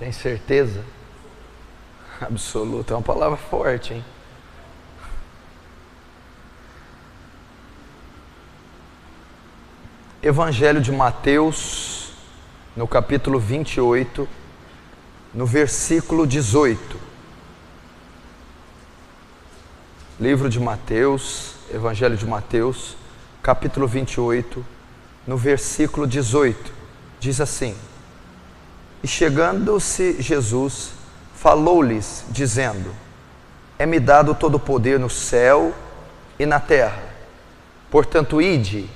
Tem certeza? Absoluta, é uma palavra forte, hein? Evangelho de Mateus, no capítulo 28, no versículo 18. Livro de Mateus, Evangelho de Mateus, capítulo 28, no versículo 18. Diz assim: E chegando-se Jesus, falou-lhes, dizendo: É-me dado todo o poder no céu e na terra. Portanto, ide,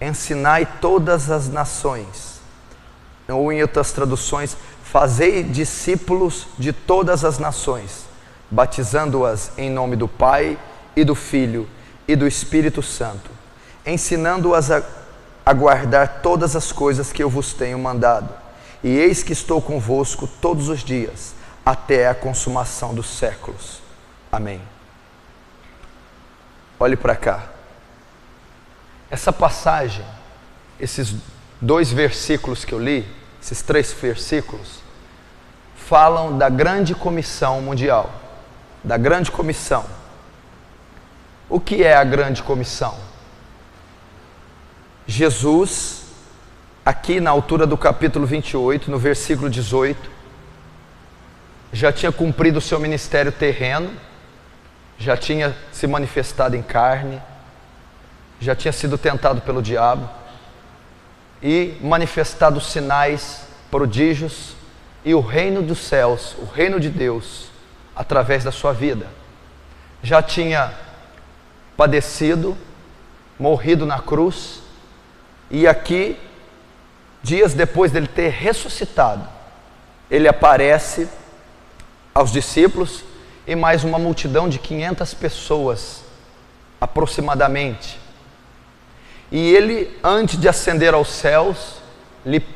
ensinai todas as nações. Ou em outras traduções, fazei discípulos de todas as nações, batizando-as em nome do Pai e do Filho e do Espírito Santo, ensinando-as a guardar todas as coisas que eu vos tenho mandado. E eis que estou convosco todos os dias, até a consumação dos séculos. Amém. Olhe para cá. Essa passagem, esses 2 versículos que eu li, esses 3 versículos, falam da grande comissão mundial, da grande comissão. O que é a grande comissão? Jesus, aqui na altura do capítulo 28, no versículo 18, já tinha cumprido o seu ministério terreno, já tinha se manifestado em carne, já tinha sido tentado pelo diabo e manifestado sinais, prodígios e o reino dos céus, o reino de Deus, através da sua vida. Já tinha padecido, morrido na cruz, e aqui, dias depois dele ter ressuscitado, ele aparece aos discípulos e mais uma multidão de 500 pessoas, aproximadamente. E ele, antes de ascender aos céus,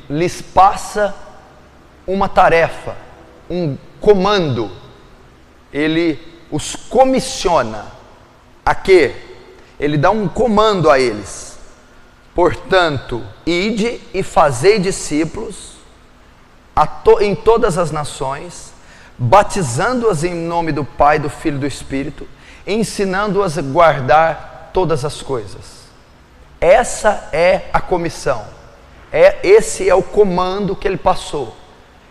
lhes passa uma tarefa, um comando. Ele os comissiona a quê? Ele dá um comando a eles. Portanto, ide e fazei discípulos em todas as nações, batizando-as em nome do Pai, do Filho e do Espírito, ensinando-as a guardar todas as coisas. Essa é a comissão. Esse é o comando que ele passou.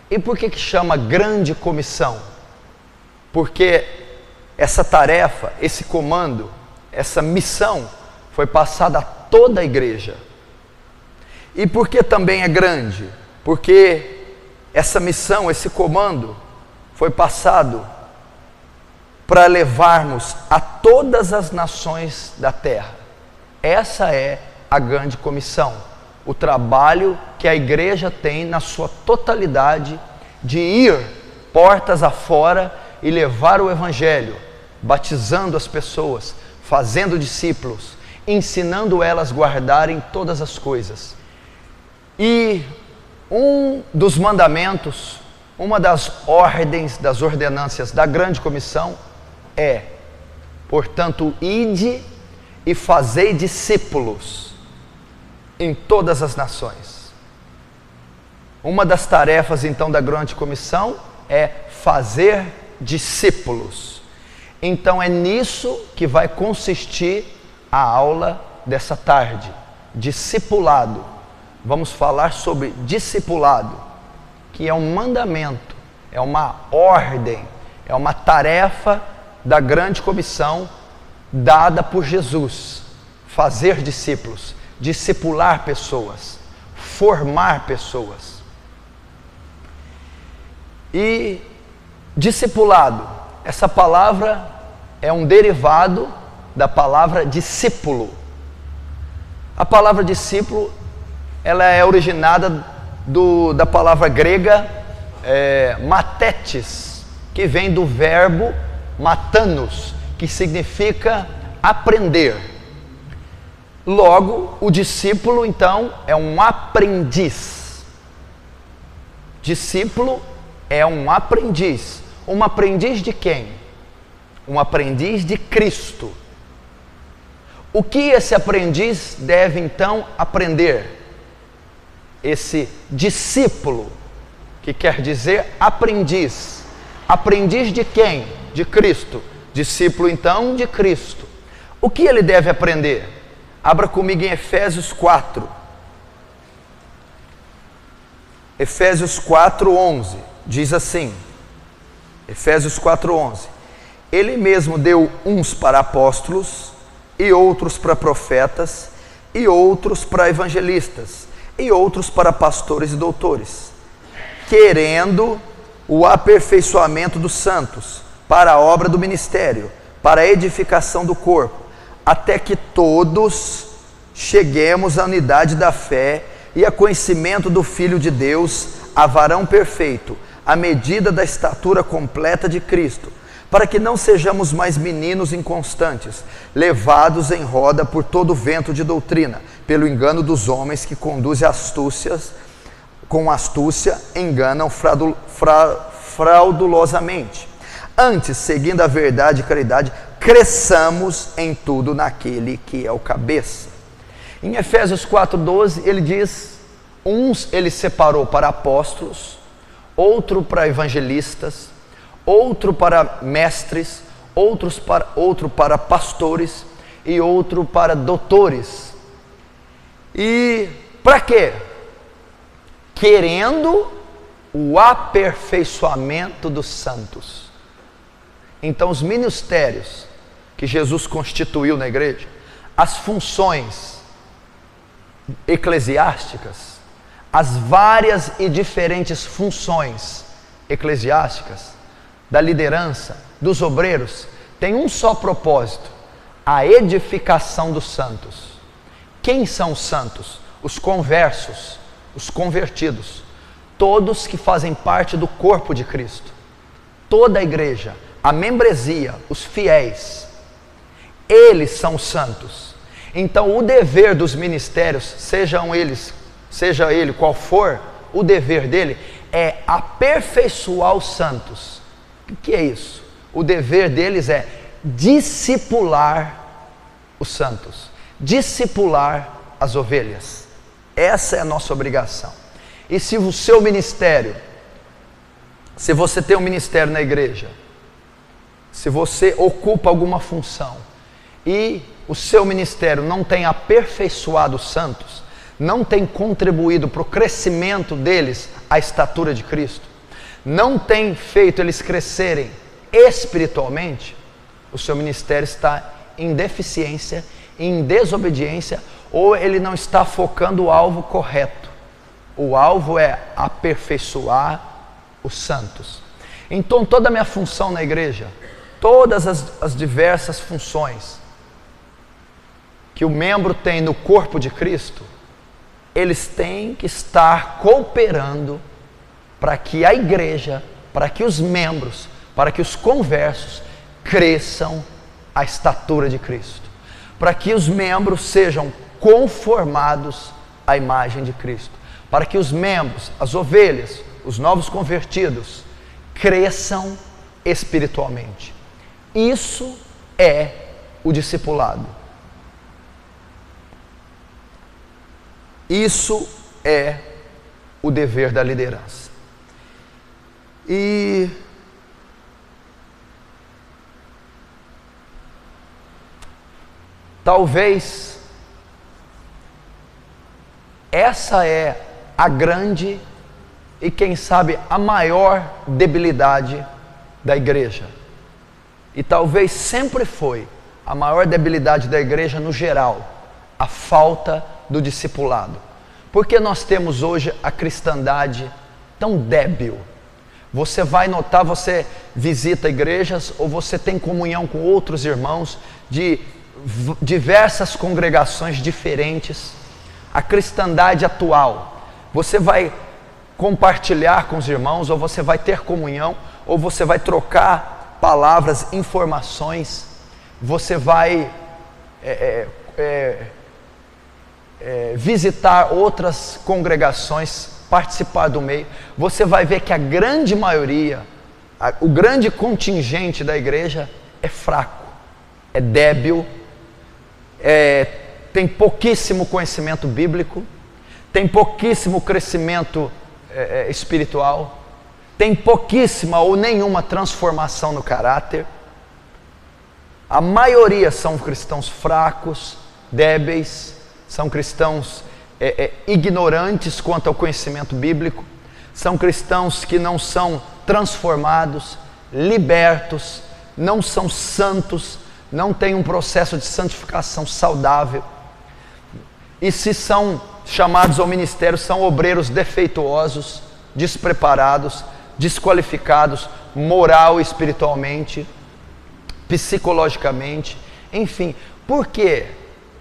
E por que chama grande comissão? Porque essa tarefa, esse comando, essa missão foi passada a toda a igreja. E por que também é grande? Porque essa missão, esse comando foi passado para levarmos a todas as nações da terra. Essa é a grande comissão, o trabalho que a igreja tem na sua totalidade de ir portas afora e levar o evangelho, batizando as pessoas, fazendo discípulos, ensinando elas a guardarem todas as coisas. E um dos mandamentos, uma das ordens, das ordenâncias da grande comissão é: portanto, ide e fazei discípulos em todas as nações. Uma das tarefas então da grande comissão é fazer discípulos. Então é nisso que vai consistir a aula dessa tarde, discipulado. Vamos falar sobre discipulado, que é um mandamento, é uma ordem, é uma tarefa da grande comissão dada por Jesus. Fazer discípulos, discipular pessoas, formar pessoas. E discipulado, essa palavra é um derivado da palavra discípulo. A palavra discípulo, ela é originada da palavra grega matetes, que vem do verbo matanos, que significa aprender. Logo, o discípulo então é um aprendiz. Discípulo é um aprendiz. Um aprendiz de quem? Um aprendiz de Cristo. O que esse aprendiz deve então aprender? Esse discípulo que quer dizer aprendiz. Aprendiz de quem? De Cristo. Discípulo, então, de Cristo. O que ele deve aprender? Abra comigo em Efésios 4. Efésios 4:11. Diz assim, Efésios 4:11. Ele mesmo deu uns para apóstolos, e outros para profetas, e outros para evangelistas, e outros para pastores e doutores, querendo o aperfeiçoamento dos santos, para a obra do ministério, para a edificação do corpo, até que todos cheguemos à unidade da fé e a conhecimento do Filho de Deus, a varão perfeito, à medida da estatura completa de Cristo, para que não sejamos mais meninos inconstantes, levados em roda por todo vento de doutrina, pelo engano dos homens que conduzem com astúcia enganam fraudulosamente. Antes, seguindo a verdade e caridade, cresçamos em tudo naquele que é o cabeça. Em Efésios 4:12 ele diz, uns ele separou para apóstolos, outro para evangelistas, outro para mestres, outro para pastores e outro para doutores. E para quê? Querendo o aperfeiçoamento dos santos. Então os ministérios que Jesus constituiu na igreja, as funções eclesiásticas, as várias e diferentes funções eclesiásticas, da liderança, dos obreiros, tem um só propósito: a edificação dos santos. Quem são os santos? Os conversos, os convertidos, todos que fazem parte do corpo de Cristo, toda a igreja, a membresia, os fiéis, eles são os santos. Então o dever dos ministérios, seja ele qual for, o dever dele é aperfeiçoar os santos. O que é isso? O dever deles é discipular os santos, discipular as ovelhas. Essa é a nossa obrigação. E se o seu ministério, se você tem um ministério na igreja, se você ocupa alguma função e o seu ministério não tem aperfeiçoado os santos, não tem contribuído para o crescimento deles à estatura de Cristo, não tem feito eles crescerem espiritualmente, o seu ministério está em deficiência, em desobediência, ou ele não está focando o alvo correto. O alvo é aperfeiçoar os santos. Então toda a minha função na igreja, todas as diversas funções que o membro tem no corpo de Cristo, eles têm que estar cooperando para que a igreja, para que os membros, para que os conversos cresçam à estatura de Cristo, para que os membros sejam conformados à imagem de Cristo, para que os membros, as ovelhas, os novos convertidos cresçam espiritualmente. Isso é o discipulado. Isso é o dever da liderança. E talvez essa é a grande e, quem sabe, a maior debilidade da igreja. E talvez sempre foi a maior debilidade da igreja no geral, a falta do discipulado. Porque nós temos hoje a cristandade tão débil. Você vai notar, você visita igrejas ou você tem comunhão com outros irmãos de diversas congregações diferentes. A cristandade atual, você vai compartilhar com os irmãos, ou você vai ter comunhão, ou você vai trocar palavras, informações, você vai visitar outras congregações, participar do meio. Você vai ver que a grande maioria, o grande contingente da igreja é fraco, é débil, tem pouquíssimo conhecimento bíblico, tem pouquíssimo crescimento espiritual, tem pouquíssima ou nenhuma transformação no caráter. A maioria são cristãos fracos, débeis, são cristãos ignorantes quanto ao conhecimento bíblico, são cristãos que não são transformados, libertos, não são santos, não têm um processo de santificação saudável. E se são chamados ao ministério, são obreiros defeituosos, despreparados, desqualificados, moral e espiritualmente, psicologicamente, enfim. Por que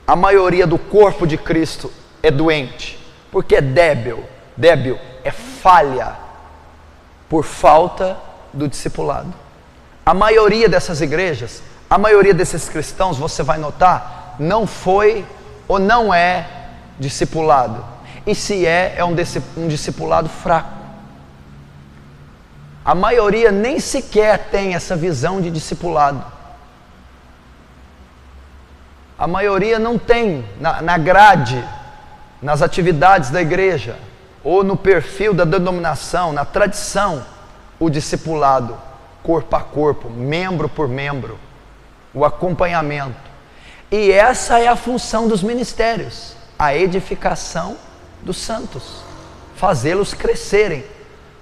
a maioria do corpo de Cristo é doente? Porque é débil, é falha, por falta do discipulado. A maioria dessas igrejas, a maioria desses cristãos, você vai notar, não foi ou não é discipulado. E se é um discipulado fraco. A maioria nem sequer tem essa visão de discipulado. A maioria não tem na grade, nas atividades da igreja, ou no perfil da denominação, na tradição, o discipulado, corpo a corpo, membro por membro, o acompanhamento. E essa é a função dos ministérios, a edificação dos santos, fazê-los crescerem.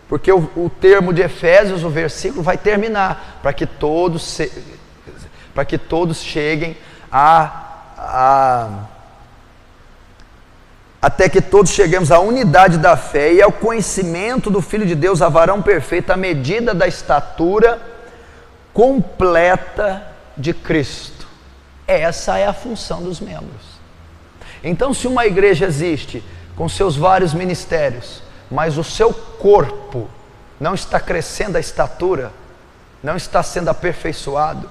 Porque o termo de Efésios, o versículo vai terminar, para que todos cheguem até que todos cheguemos à unidade da fé e ao conhecimento do Filho de Deus, a varão perfeito, à medida da estatura completa de Cristo. Essa é a função dos membros. Então, se uma igreja existe com seus vários ministérios, mas o seu corpo não está crescendo a estatura, não está sendo aperfeiçoado,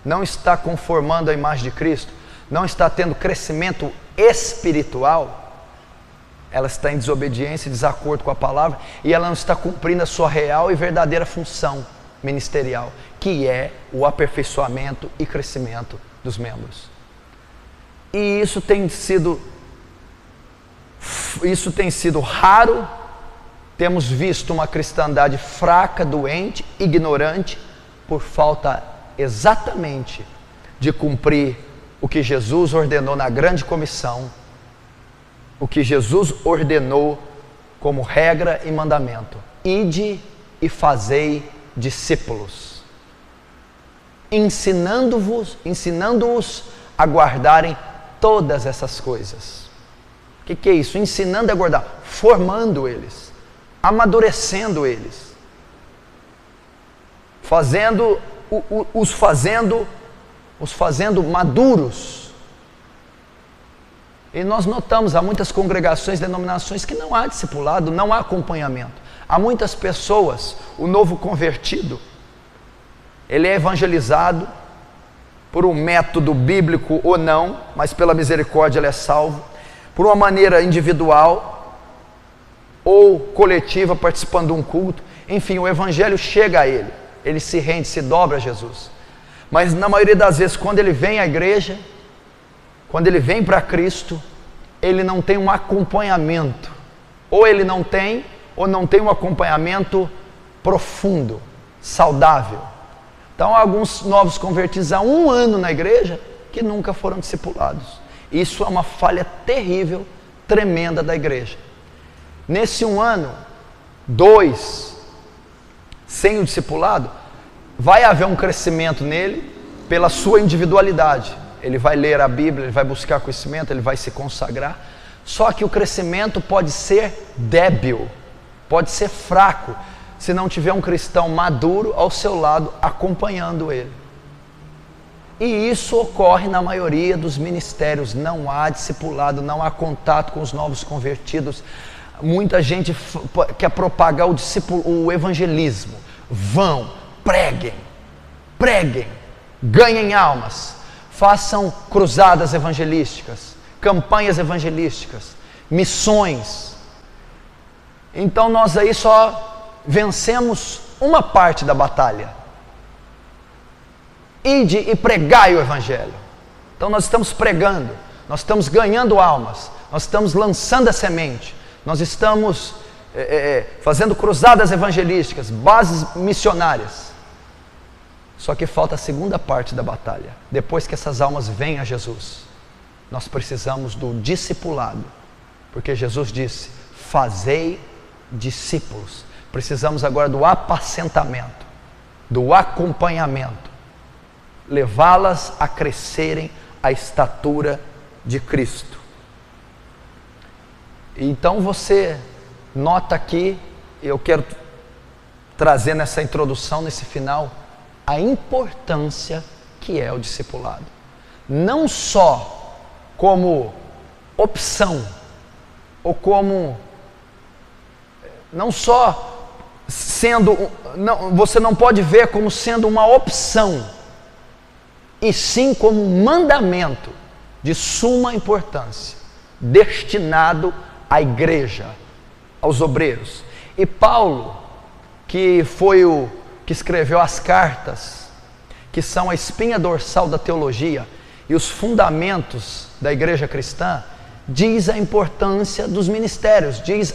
não está conformando a imagem de Cristo, não está tendo crescimento espiritual, ela está em desobediência e desacordo com a palavra, e ela não está cumprindo a sua real e verdadeira função ministerial, que é o aperfeiçoamento e crescimento dos membros. E isso tem sido raro. Temos visto uma cristandade fraca, doente, ignorante, por falta exatamente de cumprir o que Jesus ordenou na grande comissão, o que Jesus ordenou como regra e mandamento: ide e fazei discípulos, ensinando-os a guardarem todas essas coisas. O que é isso? Ensinando a guardar, formando eles, amadurecendo eles, os fazendo maduros. E nós notamos, há muitas congregações, denominações que não há discipulado, não há acompanhamento. Há muitas pessoas, o novo convertido, ele é evangelizado por um método bíblico ou não, mas pela misericórdia ele é salvo, por uma maneira individual ou coletiva, participando de um culto. Enfim, o evangelho chega a ele se rende, se dobra a Jesus. Mas na maioria das vezes, quando ele vem à igreja, quando ele vem para Cristo, ele não tem um acompanhamento, ou não tem um acompanhamento profundo, saudável. Então, há alguns novos convertidos há 1 ano na igreja que nunca foram discipulados. Isso é uma falha terrível, tremenda da igreja. Nesse 1 ano, 2, sem o discipulado, vai haver um crescimento nele pela sua individualidade. Ele vai ler a Bíblia, ele vai buscar conhecimento, ele vai se consagrar. Só que o crescimento pode ser débil, pode ser fraco, se não tiver um cristão maduro ao seu lado, acompanhando ele. E isso ocorre na maioria dos ministérios. Não há discipulado, não há contato com os novos convertidos. Muita gente quer propagar o evangelismo. Vão, preguem, ganhem almas, façam cruzadas evangelísticas, campanhas evangelísticas, missões. Então nós aí só vencemos uma parte da batalha: ide e pregai o evangelho. Então nós estamos pregando, nós estamos ganhando almas, nós estamos lançando a semente, nós estamos fazendo cruzadas evangelísticas, bases missionárias. Só que falta a segunda parte da batalha. Depois que essas almas vêm a Jesus, nós precisamos do discipulado, porque Jesus disse: fazei discípulos. Precisamos agora do apacentamento, do acompanhamento, levá-las a crescerem à estatura de Cristo. Então você nota aqui, eu quero trazer nessa introdução, nesse final, a importância que é o discipulado. Não só como opção, ou como, não só sendo, você não pode ver como sendo uma opção, e sim como um mandamento de suma importância, destinado à igreja, aos obreiros. E Paulo, que foi o que escreveu as cartas, que são a espinha dorsal da teologia e os fundamentos da igreja cristã, diz a importância dos ministérios, diz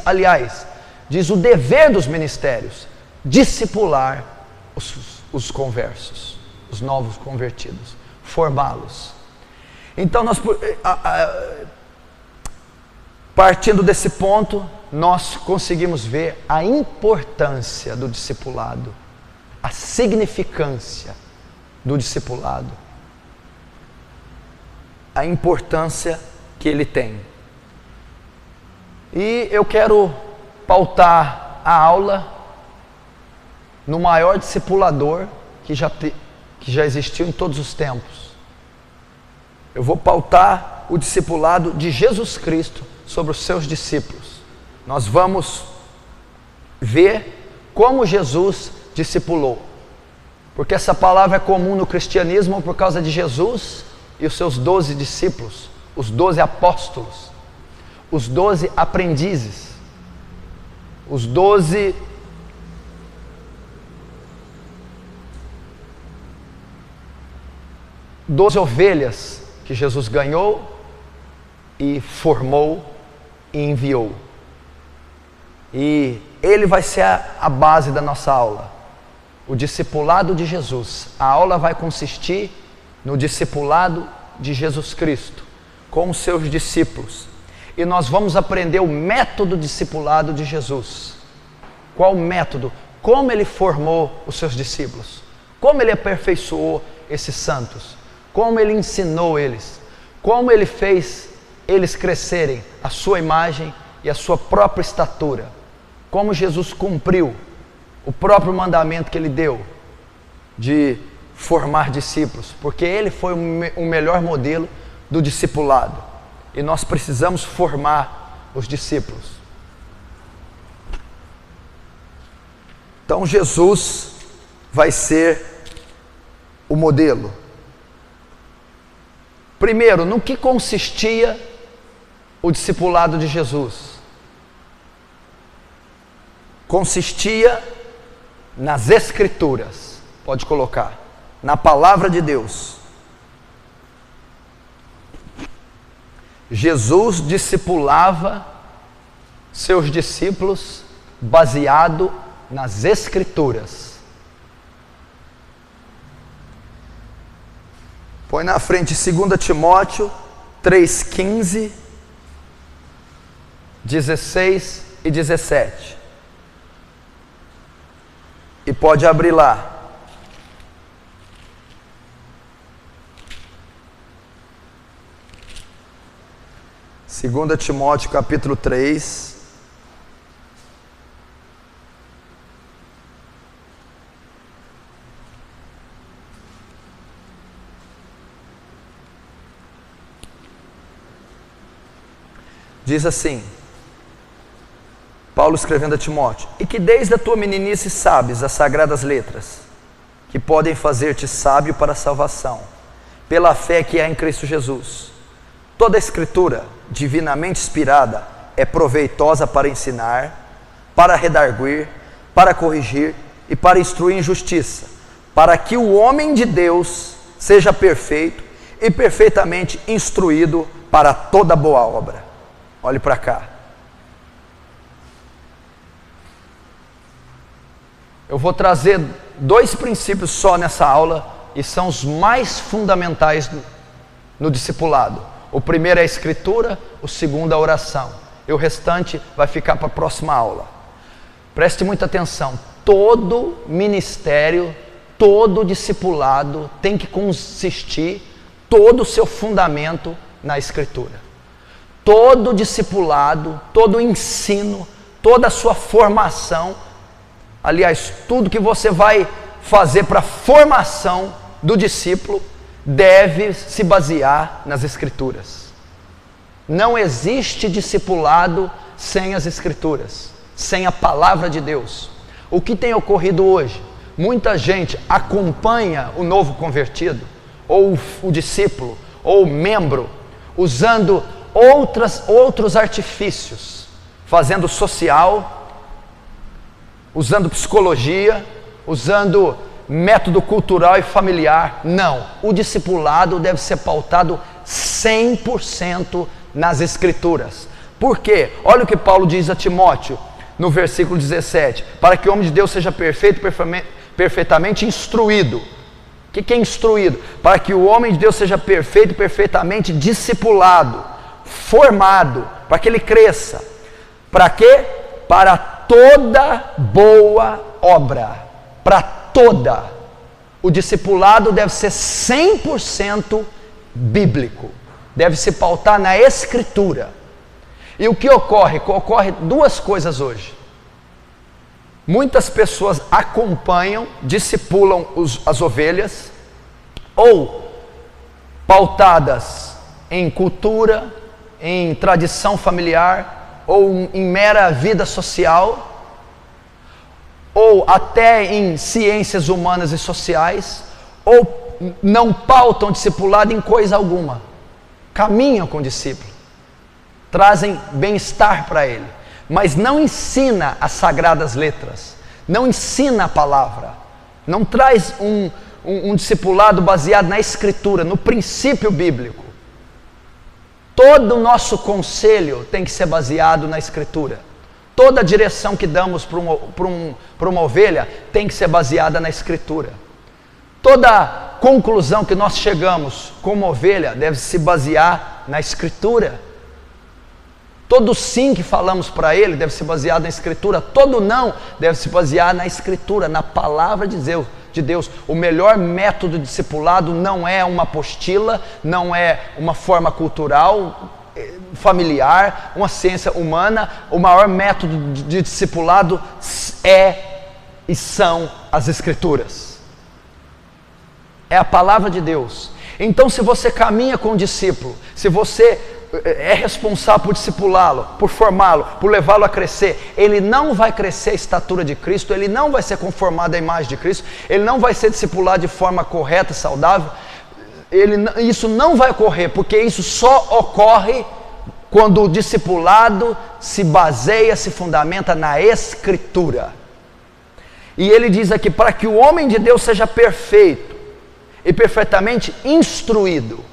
o dever dos ministérios: discipular os conversos, os novos convertidos, formá-los. Então nós, partindo desse ponto, nós conseguimos ver a importância do discipulado, a significância do discipulado, a importância que ele tem. E eu quero pautar a aula no maior discipulador que já existiu em todos os tempos. Eu vou pautar o discipulado de Jesus Cristo sobre os seus discípulos. Nós vamos ver como Jesus discipulou, porque essa palavra é comum no cristianismo por causa de Jesus e os seus 12 discípulos, os 12 apóstolos, os 12 aprendizes, os 12 ovelhas que Jesus ganhou e formou e enviou. E ele vai ser a base da nossa aula, o discipulado de Jesus. A aula vai consistir no discipulado de Jesus Cristo com os seus discípulos, e nós vamos aprender o método discipulado de Jesus. Qual o método? Como ele formou os seus discípulos, como ele aperfeiçoou esses santos, como ele ensinou eles, como ele fez eles crescerem à sua imagem e à sua própria estatura, como Jesus cumpriu o próprio mandamento que ele deu de formar discípulos, porque ele foi o melhor modelo do discipulado, e nós precisamos formar os discípulos. Então Jesus vai ser o modelo. Primeiro, no que consistia o discipulado de Jesus? Consistia nas Escrituras, pode colocar, na Palavra de Deus. Jesus discipulava seus discípulos baseado nas Escrituras. Põe na frente 2 Timóteo 3,15, 16 e 17. E pode abrir lá. Segunda Timóteo capítulo 3. Diz assim, Paulo escrevendo a Timóteo: e que desde a tua meninice sabes as sagradas letras, que podem fazer-te sábio para a salvação, pela fé que há em Cristo Jesus. Toda a Escritura, divinamente inspirada, é proveitosa para ensinar, para redarguir, para corrigir e para instruir em justiça, para que o homem de Deus seja perfeito e perfeitamente instruído para toda boa obra. Olhe para cá. Eu vou trazer 2 princípios só nessa aula, e são os mais fundamentais no discipulado. O primeiro é a escritura, o segundo é a oração. E o restante vai ficar para a próxima aula. Preste muita atenção. Todo ministério, todo discipulado tem que consistir todo o seu fundamento na escritura. Todo discipulado, todo ensino, toda a sua formação, aliás, tudo que você vai fazer para a formação do discípulo deve se basear nas escrituras. Não existe discipulado sem as escrituras, sem a palavra de Deus. O que tem ocorrido hoje? Muita gente acompanha o novo convertido, ou o discípulo, ou o membro, usando outros artifícios, fazendo social, usando psicologia, usando método cultural e familiar. Não, o discipulado deve ser pautado 100% nas escrituras. Por quê? Olha o que Paulo diz a Timóteo no versículo 17: para que o homem de Deus seja perfeito, perfeitamente instruído. O que é instruído? Para que o homem de Deus seja perfeito, perfeitamente discipulado, formado, para que ele cresça. Para quê? Para toda boa obra. Para toda. O discipulado deve ser 100% bíblico. Deve se pautar na escritura. E o que ocorre? Ocorre 2 coisas hoje. Muitas pessoas acompanham, discipulam as ovelhas, ou pautadas em cultura, em tradição familiar, ou em mera vida social, ou até em ciências humanas e sociais, ou não pautam discipulado em coisa alguma. Caminham com o discípulo, trazem bem-estar para ele, mas não ensina as sagradas letras, não ensina a palavra, não traz um discipulado baseado na escritura, no princípio bíblico. Todo o nosso conselho tem que ser baseado na escritura. Toda a direção que damos para uma ovelha tem que ser baseada na escritura. Toda conclusão que nós chegamos com uma ovelha deve se basear na escritura. Todo sim que falamos para ele deve ser baseado na escritura. Todo não deve se basear na escritura, na palavra de Deus. O melhor método de discipulado não é uma apostila, não é uma forma cultural, familiar, uma ciência humana. O maior método de discipulado e são as escrituras. É a palavra de Deus. Então, se você caminha com o discípulo, se você é responsável por discipulá-lo, por formá-lo, por levá-lo a crescer, ele não vai crescer a estatura de Cristo, ele não vai ser conformado à imagem de Cristo, ele não vai ser discipulado de forma correta e saudável. Isso não vai ocorrer, porque isso só ocorre quando o discipulado se baseia, se fundamenta na escritura. E ele diz aqui: para que o homem de Deus seja perfeito e perfeitamente instruído,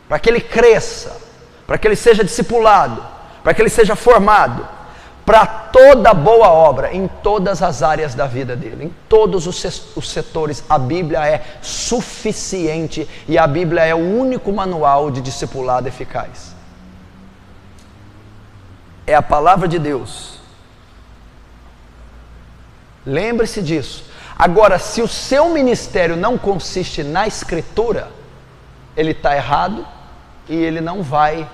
para que ele cresça, para que ele seja discipulado, para que ele seja formado, para toda boa obra, em todas as áreas da vida dele, em todos os setores. A Bíblia é suficiente, e a Bíblia é o único manual de discipulado eficaz. É a palavra de Deus. Lembre-se disso. Agora, se o seu ministério não consiste na escritura, ele está errado e ele não vai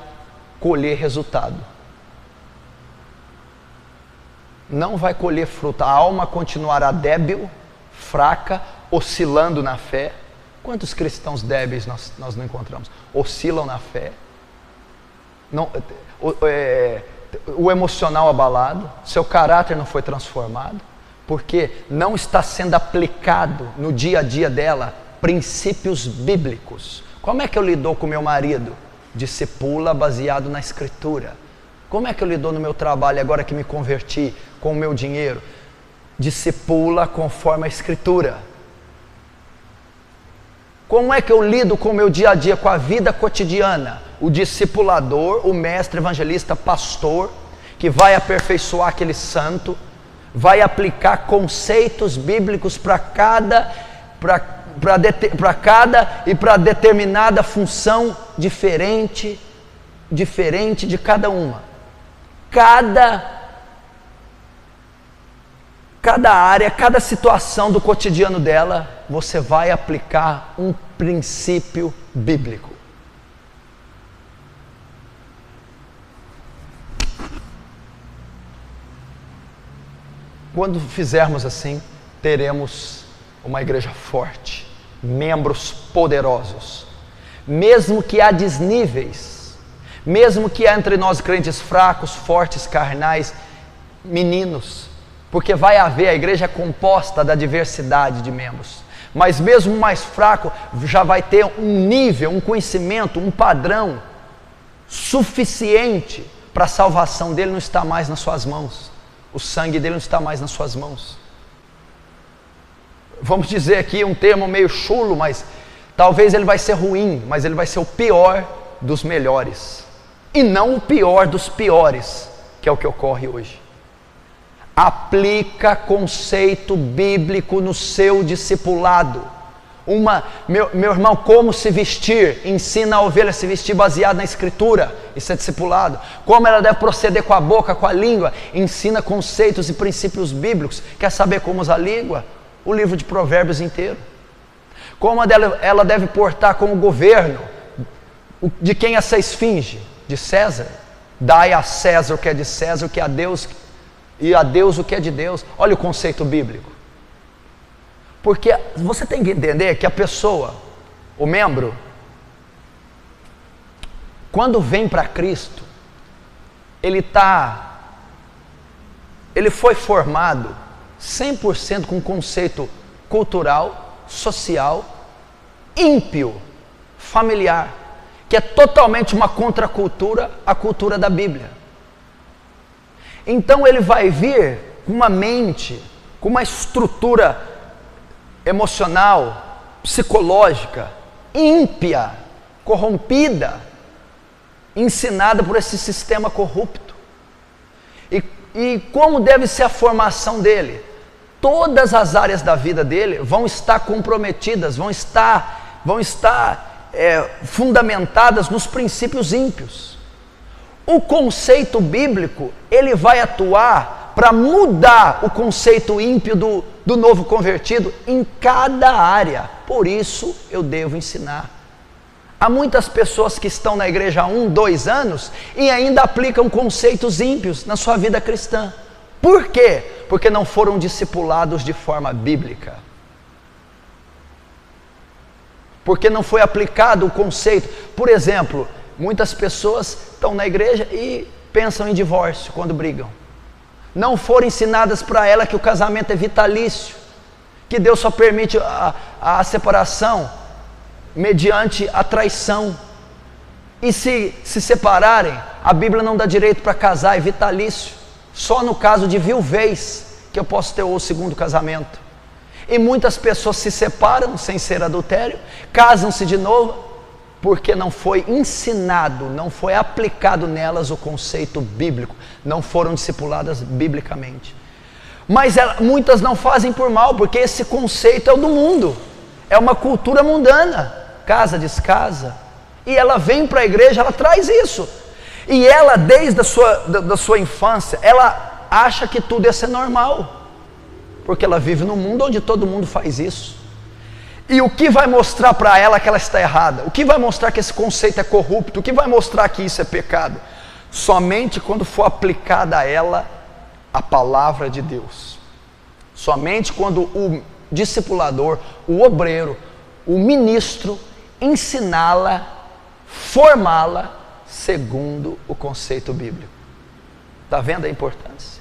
colher resultado. Não vai colher fruto. A alma continuará débil, fraca, oscilando na fé. Quantos cristãos débeis nós não encontramos? Oscilam na fé. O emocional abalado, seu caráter não foi transformado, porque não está sendo aplicado no dia a dia dela princípios bíblicos. Como é que eu lido com meu marido? Discipula baseado na escritura. Como é que eu lido no meu trabalho agora que me converti, com o meu dinheiro? Discipula conforme a escritura. Como é que eu lido com o meu dia a dia, com a vida cotidiana? O discipulador, o mestre, evangelista, pastor, que vai aperfeiçoar aquele santo, vai aplicar conceitos bíblicos para cada e para determinada função diferente de cada uma. Cada área, cada situação do cotidiano dela, você vai aplicar um princípio bíblico. Quando fizermos assim, teremos uma igreja forte, membros poderosos, mesmo que há desníveis, mesmo que há entre nós crentes fracos, fortes, carnais, meninos, porque vai haver, a igreja é composta da diversidade de membros, mas mesmo o mais fraco já vai ter um nível, um conhecimento, um padrão suficiente para a salvação dele não estar mais nas suas mãos, o sangue dele não está mais nas suas mãos. Vamos dizer aqui um termo meio chulo, mas talvez ele vai ser ruim, mas ele vai ser o pior dos melhores, e não o pior dos piores, que é o que ocorre hoje. Aplica conceito bíblico no seu discipulado. Meu irmão, como se vestir, ensina a ovelha a se vestir baseado na escritura, isso é discipulado. Como ela deve proceder com a boca, com a língua, ensina conceitos e princípios bíblicos. Quer saber como usar a língua? O livro de Provérbios inteiro. Como ela deve portar como governo, de quem essa esfinge? De César. Dai a César o que é de César, o que é a Deus, e a Deus o que é de Deus. Olha o conceito bíblico. Porque você tem que entender que a pessoa, o membro, quando vem para Cristo, ele foi formado 100% com conceito cultural, social, ímpio, familiar, que é totalmente uma contracultura à cultura da Bíblia. Então ele vai vir com uma mente, com uma estrutura emocional, psicológica, ímpia, corrompida, ensinada por esse sistema corrupto. E como deve ser a formação dele? Todas as áreas da vida dele vão estar comprometidas, vão estar fundamentadas nos princípios ímpios. O conceito bíblico, ele vai atuar para mudar o conceito ímpio do novo convertido em cada área. Por isso eu devo ensinar. Há muitas pessoas que estão na igreja há 1, 2 anos e ainda aplicam conceitos ímpios na sua vida cristã. Por quê? Porque não foram discipulados de forma bíblica. Porque não foi aplicado o conceito. Por exemplo, muitas pessoas estão na igreja e pensam em divórcio quando brigam. Não foram ensinadas para ela que o casamento é vitalício, que Deus só permite a separação mediante a traição. E se separarem, a Bíblia não dá direito para casar, é vitalício. Só no caso de viuvez que eu posso ter o segundo casamento. E muitas pessoas se separam sem ser adultério, casam-se de novo, porque não foi ensinado, não foi aplicado nelas o conceito bíblico, não foram discipuladas biblicamente. Mas muitas não fazem por mal, porque esse conceito é o do mundo, é uma cultura mundana, casa, descasa, e ela vem para a igreja, ela traz isso, e ela desde da sua infância, ela acha que tudo ia ser normal, porque ela vive num mundo onde todo mundo faz isso. E o que vai mostrar para ela que ela está errada? O que vai mostrar que esse conceito é corrupto? O que vai mostrar que isso é pecado? Somente quando for aplicada a ela a palavra de Deus. Somente quando o discipulador, o obreiro, o ministro ensiná-la, formá-la segundo o conceito bíblico. Está vendo a importância?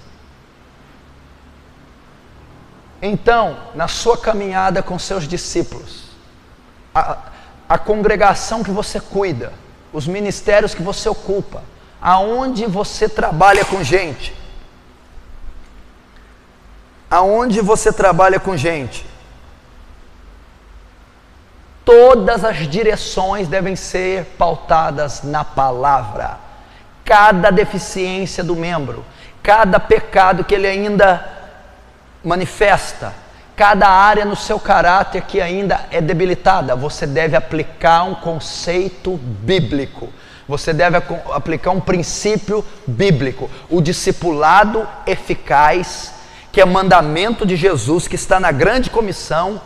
Então, na sua caminhada com seus discípulos, a congregação que você cuida, os ministérios que você ocupa, aonde você trabalha com gente, todas as direções devem ser pautadas na palavra. Cada deficiência do membro, cada pecado que ele ainda manifesta cada área no seu caráter que ainda é debilitada. Você deve aplicar um conceito bíblico. Você deve aplicar um princípio bíblico. O discipulado eficaz, que é mandamento de Jesus, que está na grande comissão,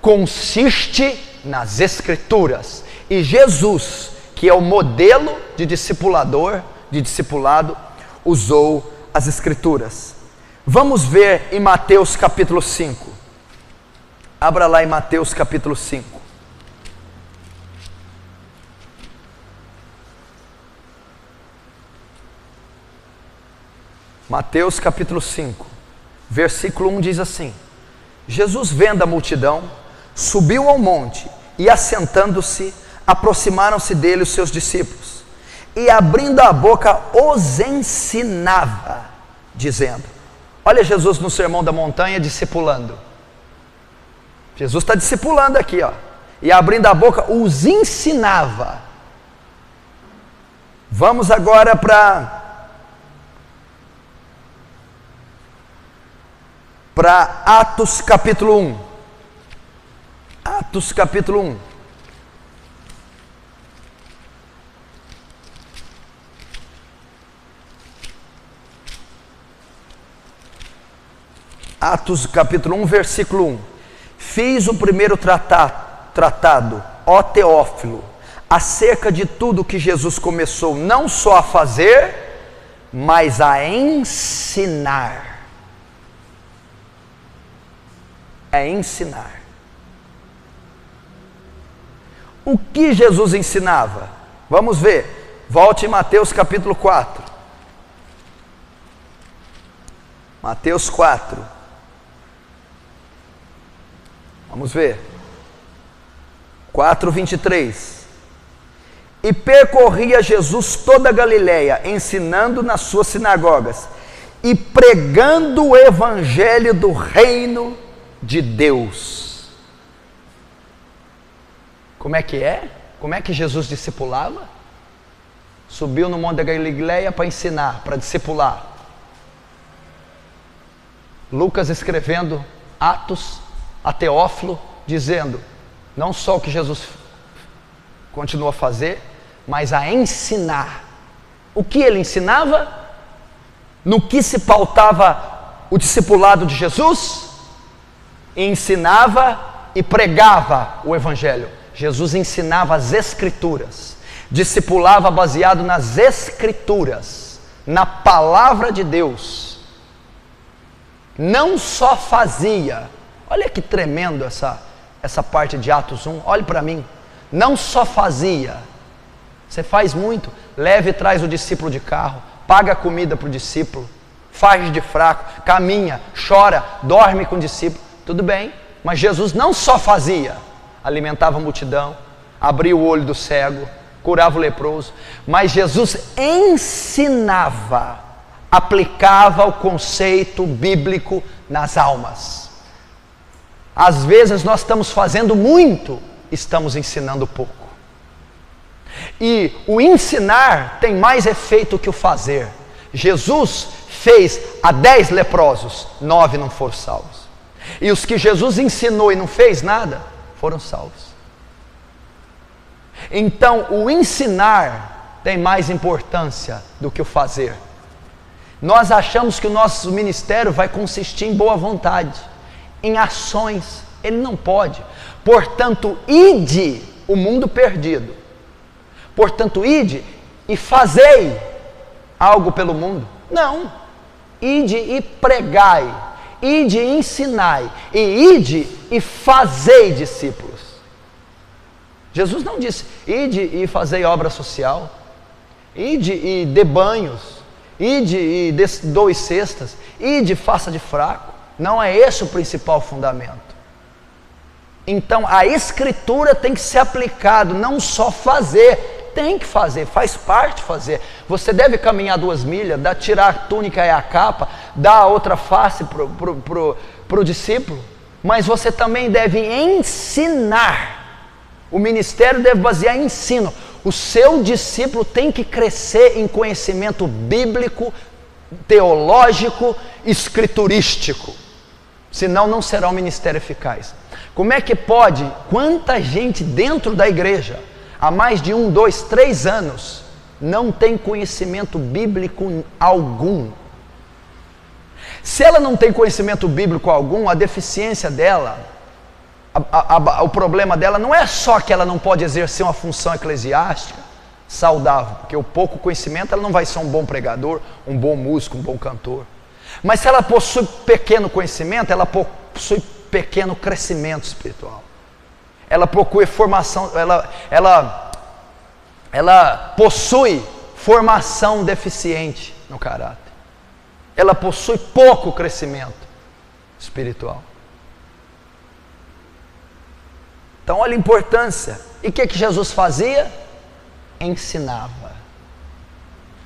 consiste nas Escrituras. E Jesus, que é o modelo de discipulador, de discipulado, usou as Escrituras. Vamos ver em Mateus capítulo 5. Abra lá em Mateus capítulo 5. Mateus capítulo 5, versículo 1 diz assim: Jesus, vendo a multidão, subiu ao monte e, assentando-se, aproximaram-se dele os seus discípulos, e abrindo a boca os ensinava, dizendo... Olha Jesus no Sermão da Montanha discipulando. Jesus está discipulando aqui, ó. E abrindo a boca os ensinava. Vamos agora para Atos capítulo 1. Atos capítulo 1. Atos capítulo 1, versículo 1. Fiz o primeiro tratado, ó Teófilo, acerca de tudo que Jesus começou não só a fazer, mas a ensinar. É ensinar. O que Jesus ensinava? Vamos ver. Volte em Mateus capítulo 4. Mateus 4. Vamos ver. 4:23. E percorria Jesus toda a Galileia, ensinando nas suas sinagogas e pregando o evangelho do reino de Deus. Como é que é? Como é que Jesus discipulava? Subiu no monte da Galileia para ensinar, para discipular. Lucas escrevendo Atos a Teófilo, dizendo não só o que Jesus continua a fazer, mas a ensinar. O que ele ensinava? No que se pautava o discipulado de Jesus? Ensinava e pregava o evangelho. Jesus ensinava as Escrituras, discipulava baseado nas Escrituras, na palavra de Deus. Não só fazia. Olha que tremendo essa parte de Atos 1, olhe para mim. Não só fazia. Você faz muito, leva e traz o discípulo de carro, paga comida para o discípulo, faz de fraco, caminha, chora, dorme com o discípulo, tudo bem. Mas Jesus não só fazia, alimentava a multidão, abria o olho do cego, curava o leproso, mas Jesus ensinava, aplicava o conceito bíblico nas almas. Às vezes nós estamos fazendo muito, estamos ensinando pouco. E o ensinar tem mais efeito que o fazer. Jesus fez a 10 leprosos, 9 não foram salvos. E os que Jesus ensinou e não fez nada, foram salvos. Então o ensinar tem mais importância do que o fazer. Nós achamos que o nosso ministério vai consistir em boa vontade, em ações. Ele não pode. Portanto, ide o mundo perdido. Portanto, ide e fazei algo pelo mundo. Não. Ide e pregai. Ide e ensinai. E ide e fazei discípulos. Jesus não disse, ide e fazei obra social. Ide e dê banhos. Ide e doe cestas. Ide e faça de fraco. Não é esse o principal fundamento. Então a Escritura tem que ser aplicado, não só fazer, tem que fazer, faz parte fazer. Você deve caminhar 2 milhas, tirar a túnica e a capa, dar a outra face para o discípulo, mas você também deve ensinar. O ministério deve basear em ensino. O seu discípulo tem que crescer em conhecimento bíblico, teológico, escriturístico. Senão não será um ministério eficaz. Como é que pode, quanta gente dentro da igreja, há mais de 1, 2, 3 anos, não tem conhecimento bíblico algum? Se ela não tem conhecimento bíblico algum, a deficiência dela, o problema dela não é só que ela não pode exercer uma função eclesiástica saudável, porque o pouco conhecimento ela não vai ser um bom pregador, um bom músico, um bom cantor. Mas se ela possui pequeno conhecimento, ela possui pequeno crescimento espiritual. Ela possui formação, ela possui formação deficiente no caráter. Ela possui pouco crescimento espiritual. Então olha a importância. E o que Jesus fazia? Ensinava.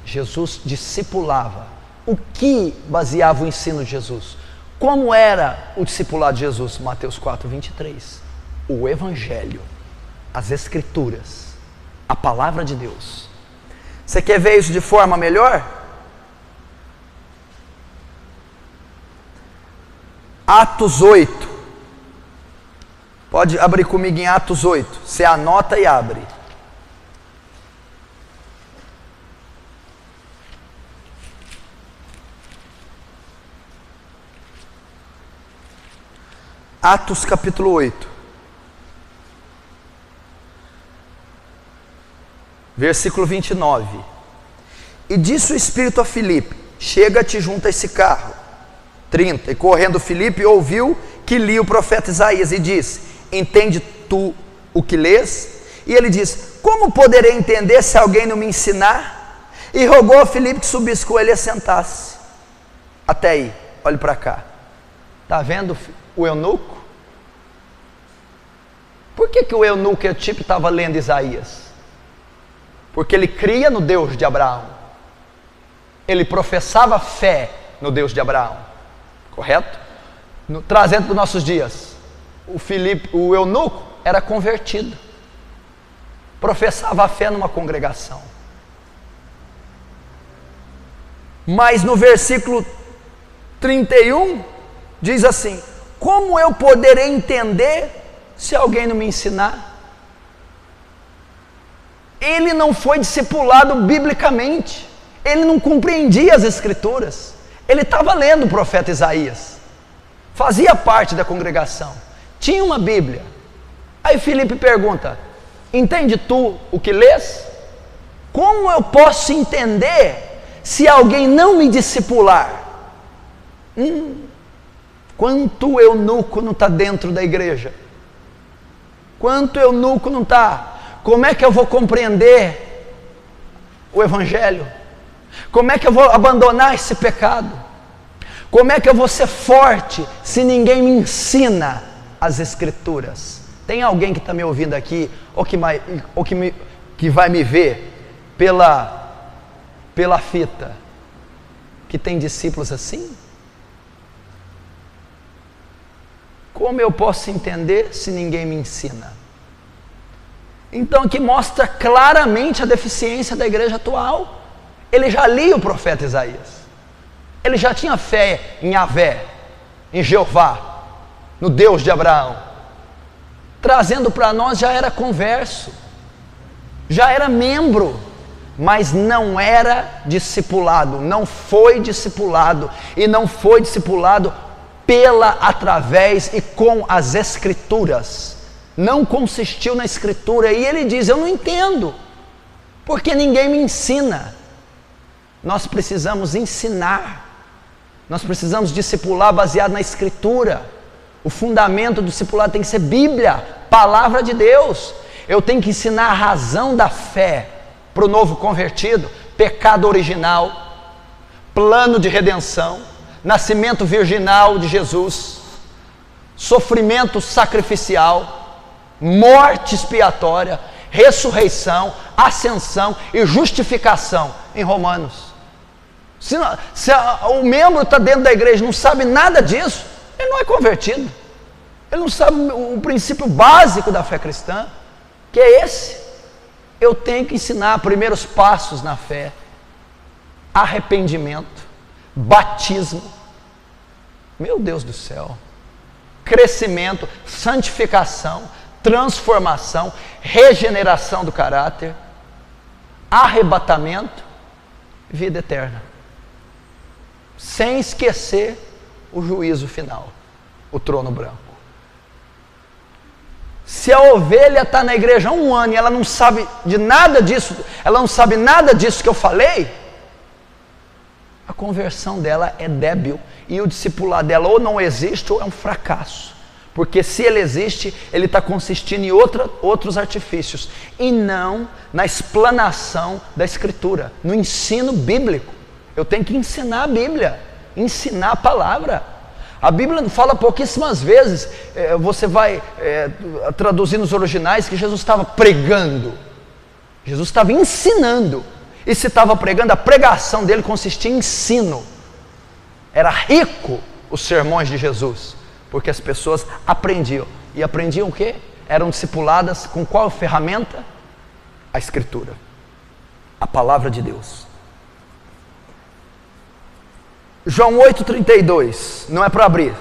Jesus discipulava. O que baseava o ensino de Jesus? Como era o discipulado de Jesus? Mateus 4, 23. O Evangelho, as Escrituras, a Palavra de Deus. Você quer ver isso de forma melhor? Atos 8. Pode abrir comigo em Atos 8. Você anota e abre. Atos capítulo 8, versículo 29. E disse o Espírito a Filipe: chega-te junto a esse carro. 30. E correndo Filipe ouviu que lia o profeta Isaías e disse: entende tu o que lês? E ele diz: como poderei entender se alguém não me ensinar? E rogou a Filipe que subisse com ele e assentasse. Até aí, olhe para cá. Está vendo o eunuco? Por que o eunuco Etíope estava lendo Isaías? Porque ele cria no Deus de Abraão. Ele professava fé no Deus de Abraão. Correto? Trazendo para os nossos dias, o eunuco era convertido. Professava a fé numa congregação. Mas no versículo 31, diz assim: como eu poderei entender se alguém não me ensinar? Ele não foi discipulado biblicamente. Ele não compreendia as Escrituras. Ele estava lendo o profeta Isaías. Fazia parte da congregação. Tinha uma Bíblia. Aí Filipe pergunta: entende tu o que lês? Como eu posso entender se alguém não me discipular? Quanto eunuco não está dentro da igreja? Quanto eunuco não está? Como é que eu vou compreender o Evangelho? Como é que eu vou abandonar esse pecado? Como é que eu vou ser forte se ninguém me ensina as Escrituras? Tem alguém que está me ouvindo aqui, ou que vai me ver pela fita, que tem discípulos assim? Como eu posso entender se ninguém me ensina? Então, que mostra claramente a deficiência da igreja atual. Ele já lia o profeta Isaías. Ele já tinha fé em Yahvé, em Jeová, no Deus de Abraão. Trazendo para nós, já era converso, já era membro, mas não era discipulado, não foi discipulado, e não foi discipulado através e com as Escrituras. Não consistiu na Escritura. E ele diz: eu não entendo, porque ninguém me ensina. Nós precisamos ensinar. Nós precisamos discipular baseado na Escritura. O fundamento do discipulado tem que ser Bíblia, Palavra de Deus. Eu tenho que ensinar a razão da fé para o novo convertido: pecado original, plano de redenção, nascimento virginal de Jesus, sofrimento sacrificial, morte expiatória, ressurreição, ascensão e justificação em Romanos. Se o membro está dentro da igreja e não sabe nada disso, ele não é convertido. Ele não sabe o princípio básico da fé cristã, que é esse. Eu tenho que ensinar primeiros passos na fé: arrependimento, batismo. Meu Deus do céu, crescimento, santificação, transformação, regeneração do caráter, arrebatamento, vida eterna. Sem esquecer o juízo final, o trono branco. Se a ovelha está na igreja há 1 ano e ela não sabe de nada disso, ela não sabe nada disso que eu falei, a conversão dela é débil e o discipulado dela ou não existe ou é um fracasso. Porque se ele existe, ele está consistindo em outros artifícios e não na explanação da Escritura, no ensino bíblico. Eu tenho que ensinar a Bíblia, ensinar a palavra. A Bíblia fala pouquíssimas vezes, você vai traduzir nos originais que Jesus estava pregando. Jesus estava ensinando. E se estava pregando, a pregação dele consistia em ensino. Era rico os sermões de Jesus, porque as pessoas aprendiam. E aprendiam o quê? Eram discipuladas com qual ferramenta? A Escritura, a palavra de Deus. João 8,32, não é para abrir,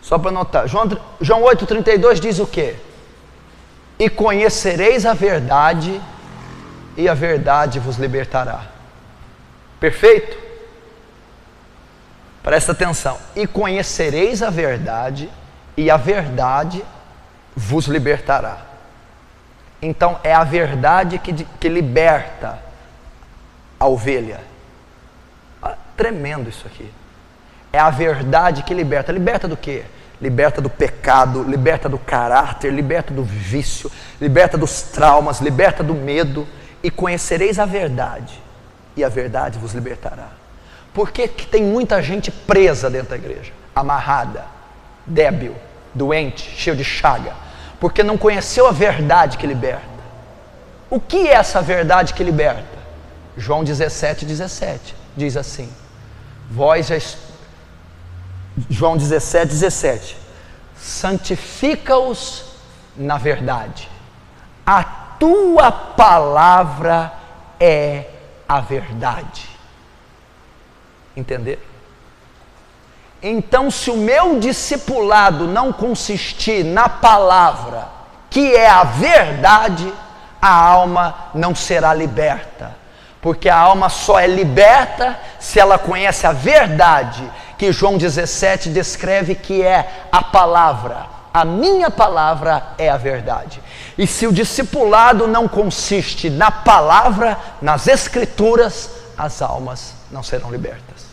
só para anotar. João 8,32 diz o quê? E conhecereis a verdade, e a verdade vos libertará. Perfeito? Presta atenção. E conhecereis a verdade, e a verdade vos libertará. Então é a verdade que liberta a ovelha. Tremendo isso aqui. É a verdade que liberta. Liberta do quê? Liberta do pecado, liberta do caráter, liberta do vício, liberta dos traumas, liberta do medo. E conhecereis a verdade, e a verdade vos libertará. Por que que tem muita gente presa dentro da igreja? Amarrada, débil, doente, cheio de chaga. Porque não conheceu a verdade que liberta. O que é essa verdade que liberta? João 17:17 diz assim: João 17:17 santifica-os na verdade, a tua palavra é a verdade. Entender? Então, se o meu discipulado não consistir na palavra, que é a verdade, a alma não será liberta. Porque a alma só é liberta se ela conhece a verdade, que João 17 descreve que é a palavra. A minha palavra é a verdade. E se o discipulado não consiste na palavra, nas Escrituras, as almas não serão libertas.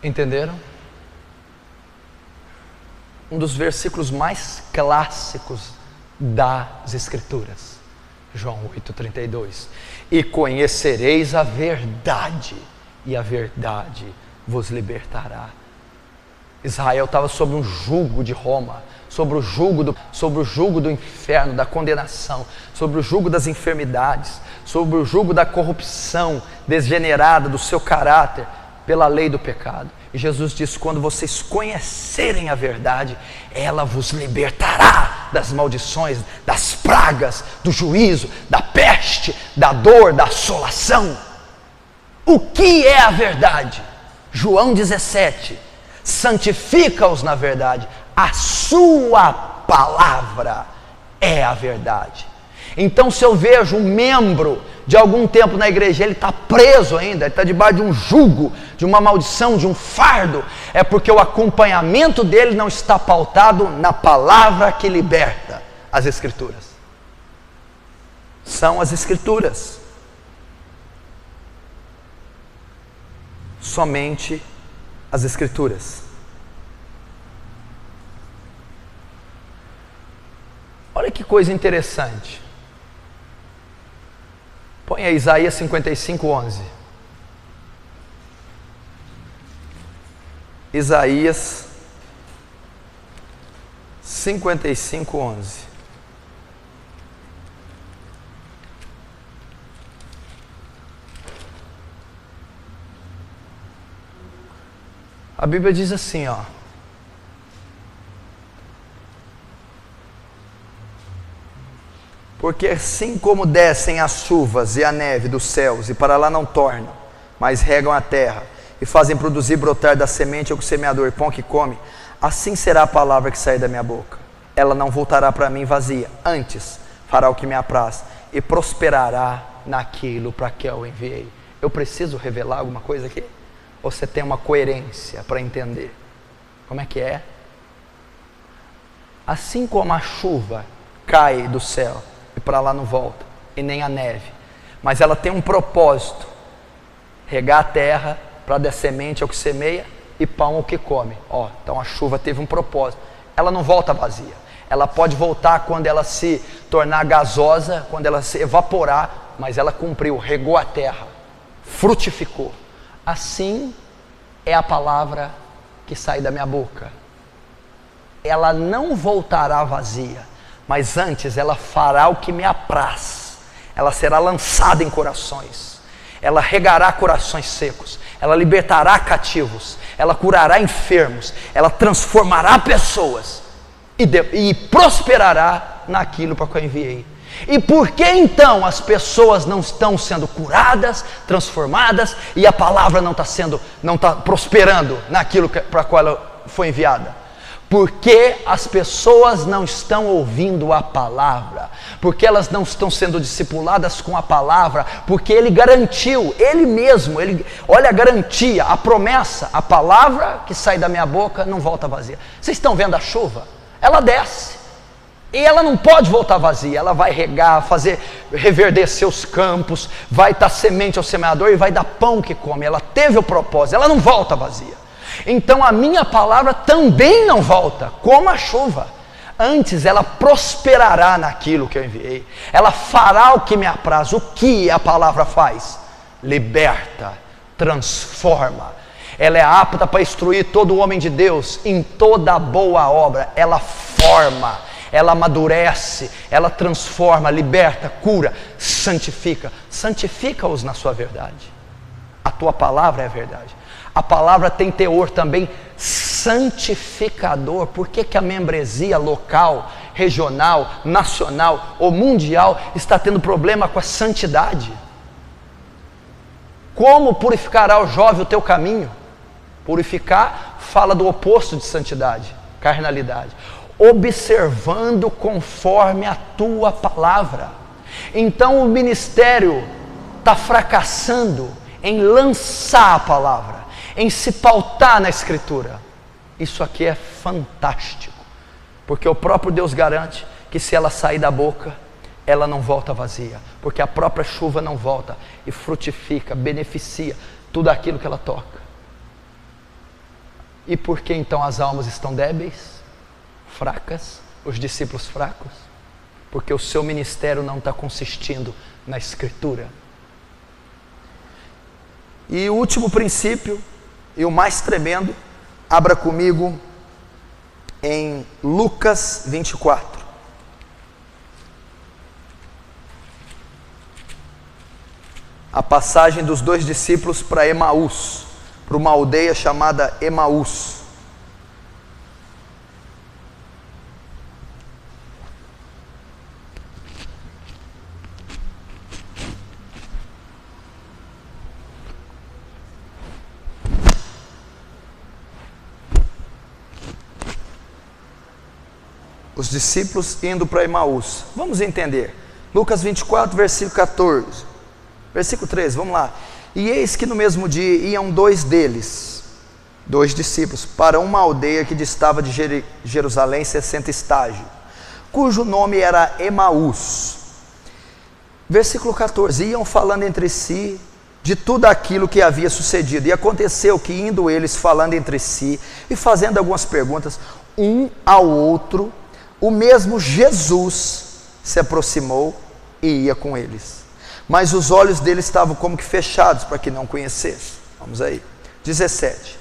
Entenderam? Um dos versículos mais clássicos das Escrituras, João 8,32. E conhecereis a verdade, e a verdade vos libertará. Israel estava sob um jugo de Roma, sobre o jugo do inferno, da condenação, sobre o jugo das enfermidades, sobre o jugo da corrupção degenerada do seu caráter, pela lei do pecado. E Jesus disse: quando vocês conhecerem a verdade, ela vos libertará das maldições, das pragas, do juízo, da peste, da dor, da assolação. O que é a verdade? João 17, santifica-os na verdade, a sua palavra é a verdade. Então, se eu vejo um membro de algum tempo na igreja, ele está preso ainda, ele está debaixo de um jugo, de uma maldição, de um fardo, é porque o acompanhamento dele não está pautado na palavra que liberta. As Escrituras são as Escrituras, somente as Escrituras. Olha que coisa interessante. Põe aí Isaías 55:11. Isaías 55:11. A Bíblia diz assim, ó: Porque assim como descem as chuvas e a neve dos céus, e para lá não tornam, mas regam a terra, e fazem produzir brotar da semente ao semeador e pão que come, assim será a palavra que sair da minha boca. Ela não voltará para mim vazia, antes fará o que me apraz, e prosperará naquilo para que eu enviei. Eu preciso revelar alguma coisa aqui? Ou você tem uma coerência para entender? Como é que é? Assim como a chuva cai do céu e para lá não volta, e nem a neve, mas ela tem um propósito: regar a terra para dar semente ao que semeia e pão ao que come. Então a chuva teve um propósito. Ela não volta vazia. Ela pode voltar quando ela se tornar gasosa, quando ela se evaporar, mas ela cumpriu, regou a terra, frutificou. Assim é a palavra que sai da minha boca. Ela não voltará vazia, mas antes ela fará o que me apraz. Ela será lançada em corações, ela regará corações secos, ela libertará cativos, ela curará enfermos, ela transformará pessoas e prosperará naquilo para que eu enviei. E por que então as pessoas não estão sendo curadas, transformadas, e a palavra não está prosperando naquilo para qual ela foi enviada? Porque as pessoas não estão ouvindo a palavra, porque elas não estão sendo discipuladas com a palavra, porque Ele garantiu, Ele mesmo, olha a garantia, a promessa: a palavra que sai da minha boca não volta vazia. Vocês estão vendo a chuva? Ela desce, e ela não pode voltar vazia. Ela vai regar, fazer reverdecer os campos, vai dar semente ao semeador e vai dar pão que come. Ela teve o propósito, ela não volta vazia. Então a minha palavra também não volta, como a chuva. Antes ela prosperará naquilo que eu enviei. Ela fará o que me apraz. O que a palavra faz? Liberta, transforma. Ela é apta para instruir todo homem de Deus em toda boa obra. Ela forma, ela amadurece, ela transforma, liberta, cura, santifica. Santifica-os na sua verdade. A tua palavra é a verdade. A palavra tem teor também santificador. Por que a membresia local, regional, nacional ou mundial está tendo problema com a santidade? Como purificará o jovem o teu caminho? Purificar fala do oposto de santidade, carnalidade. Observando conforme a tua palavra. Então o ministério está fracassando em lançar a palavra, em se pautar na Escritura. Isso aqui é fantástico, porque o próprio Deus garante que se ela sair da boca, ela não volta vazia, porque a própria chuva não volta e frutifica, beneficia tudo aquilo que ela toca. E por que então as almas estão débeis, fracas, os discípulos fracos? Porque o seu ministério não está consistindo na Escritura. E o último princípio, e o mais tremendo, abra comigo em Lucas 24. A passagem dos dois discípulos para Emaús, para uma aldeia chamada Emaús. Os discípulos indo para Emaús. Vamos entender. Lucas 24, versículo 14. Versículo 13, vamos lá. E eis que no mesmo dia iam dois deles, dois discípulos, para uma aldeia que distava de Jerusalém 60 estágios, cujo nome era Emaús. Versículo 14. Iam falando entre si de tudo aquilo que havia sucedido. E aconteceu que, indo eles falando entre si e fazendo algumas perguntas um ao outro, o mesmo Jesus se aproximou e ia com eles, mas os olhos deles estavam como que fechados para que não conhecessem. Vamos aí, 17.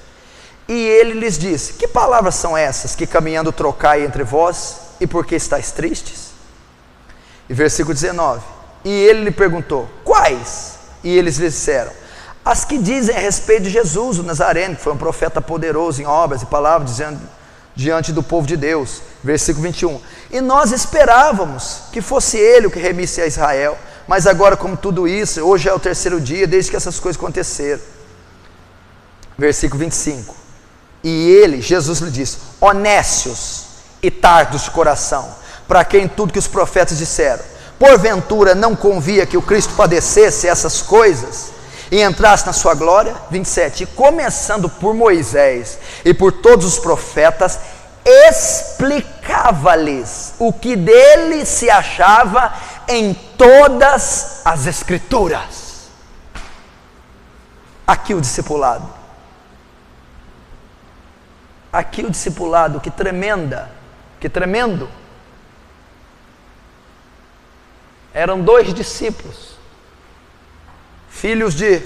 E ele lhes disse: que palavras são essas que caminhando trocai entre vós, e por que estáis tristes? E versículo 19. E ele lhe perguntou: quais? E eles lhe disseram: as que dizem a respeito de Jesus, o Nazareno, que foi um profeta poderoso em obras e palavras, dizendo diante do povo de Deus. Versículo 21. E nós esperávamos que fosse ele o que remisse a Israel, mas agora, como tudo isso, hoje é o terceiro dia desde que essas coisas aconteceram. Versículo 25. E ele, Jesus, lhe disse: ó nécios e tardos de coração, para quem tudo que os profetas disseram, porventura não convia que o Cristo padecesse essas coisas e entrasse na sua glória? 27. E começando por Moisés e por todos os profetas, explicava-lhes o que dele se achava em todas as Escrituras. Aqui o discipulado. Aqui o discipulado, que tremendo. Eram 2 discípulos, filhos de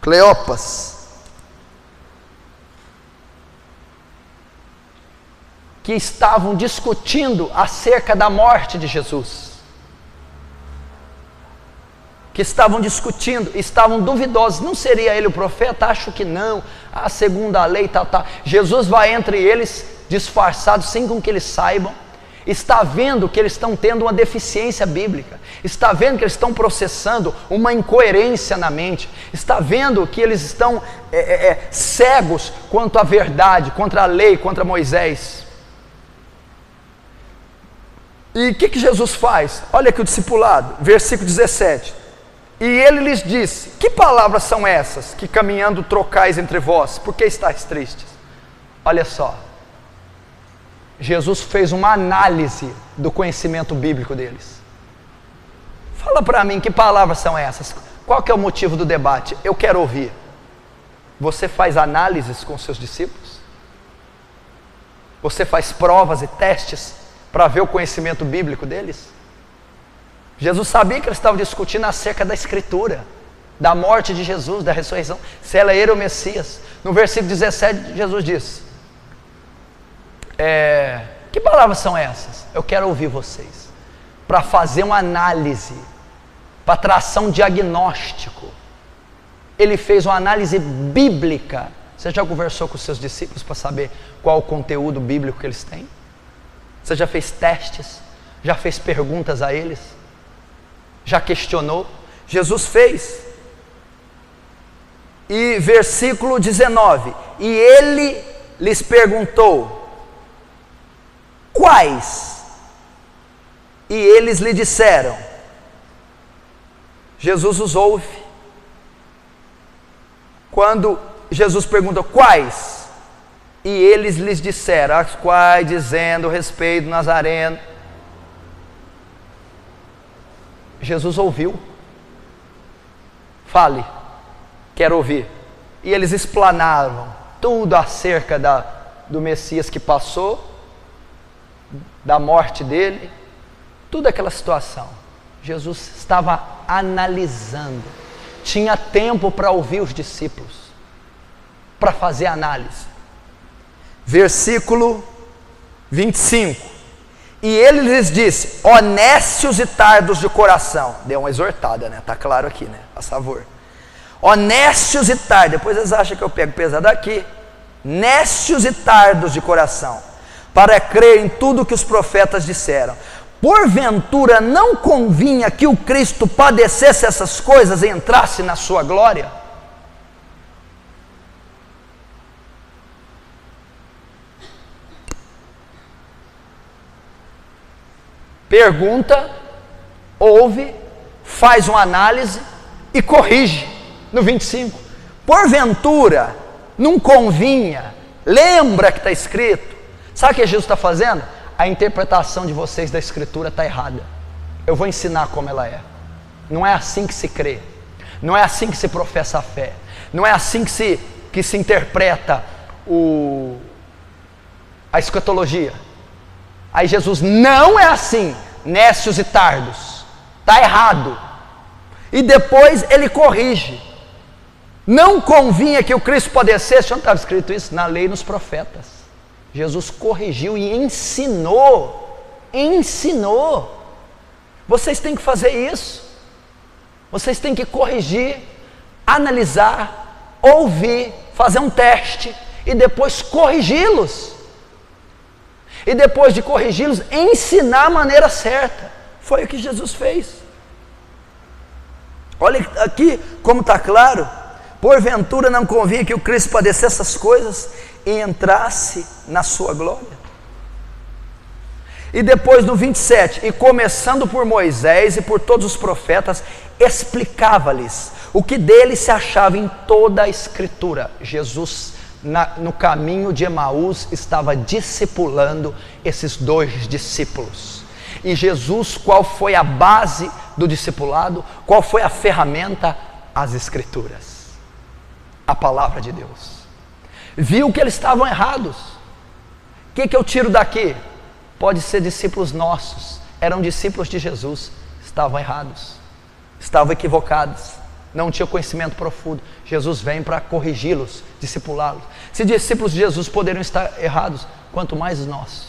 Cleopas, que estavam discutindo acerca da morte de Jesus. Estavam duvidosos. Não seria ele o profeta? Acho que não. Segundo a lei, tal. Jesus vai entre eles, disfarçado, sem com que eles saibam. Está vendo que eles estão tendo uma deficiência bíblica. Está vendo que eles estão processando uma incoerência na mente. Está vendo que eles estão cegos quanto à verdade, contra a lei, contra Moisés. E o que Jesus faz? Olha aqui o discipulado, versículo 17. E ele lhes disse: que palavras são essas que caminhando trocais entre vós? Por que estáis tristes? Olha só, Jesus fez uma análise do conhecimento bíblico deles. Fala para mim, que palavras são essas? Qual que é o motivo do debate? Eu quero ouvir. Você faz análises com seus discípulos? Você faz provas e testes para ver o conhecimento bíblico deles? Jesus sabia que eles estavam discutindo acerca da Escritura, da morte de Jesus, da ressurreição, se ela era o Messias. No versículo 17, Jesus diz: que palavras são essas? Eu quero ouvir vocês, para fazer uma análise, para traçar um diagnóstico. Ele fez uma análise bíblica. Você já conversou com os seus discípulos para saber qual o conteúdo bíblico que eles têm? Você já fez testes? Já fez perguntas a eles? Já questionou? Jesus fez. E versículo 19: e ele lhes perguntou: quais? E eles lhe disseram. Jesus os ouve. Quando Jesus pergunta quais, e eles lhes disseram, as quais, dizendo a respeito do Nazareno. Jesus ouviu. Fale, quero ouvir. E eles explanavam tudo acerca do Messias que passou, da morte dele, toda aquela situação. Jesus estava analisando, tinha tempo para ouvir os discípulos, para fazer análise. Versículo 25. E ele lhes disse: ó nécios e tardos de coração. Deu uma exortada, né? Está claro aqui, né? A favor. Ó nécios e tardos. Depois eles acham que eu pego pesado aqui. Nécios e tardos de coração, para crer em tudo que os profetas disseram. Porventura não convinha que o Cristo padecesse essas coisas e entrasse na sua glória? Pergunta, ouve, faz uma análise e corrige. No 25, porventura não convinha, lembra que está escrito. Sabe o que Jesus está fazendo? A interpretação de vocês da Escritura está errada. Eu vou ensinar como ela é. Não é assim que se crê, não é assim que se professa a fé, não é assim que se interpreta a escatologia. Aí Jesus: não é assim, nécios e tardos, está errado. E depois ele corrige. Não convinha que o Cristo padecesse. Onde estava escrito isso? Na lei e nos profetas. Jesus corrigiu e ensinou. Vocês têm que fazer isso. Vocês têm que corrigir, analisar, ouvir, fazer um teste e depois corrigi-los. E depois de corrigi-los, ensinar a maneira certa. Foi o que Jesus fez. Olha aqui como está claro. Porventura não convinha que o Cristo padecesse essas coisas e entrasse na sua glória. E depois no 27, e começando por Moisés e por todos os profetas, explicava-lhes o que dele se achava em toda a Escritura. Jesus, no caminho de Emaús, estava discipulando esses 2 discípulos. E Jesus, qual foi a base do discipulado? Qual foi a ferramenta? As Escrituras, a palavra de Deus. Viu que eles estavam errados. O que eu tiro daqui? Pode ser discípulos nossos, eram discípulos de Jesus, estavam errados, estavam equivocados, não tinham conhecimento profundo. Jesus vem para corrigi-los, discipulá-los. Se discípulos de Jesus poderiam estar errados, quanto mais nós.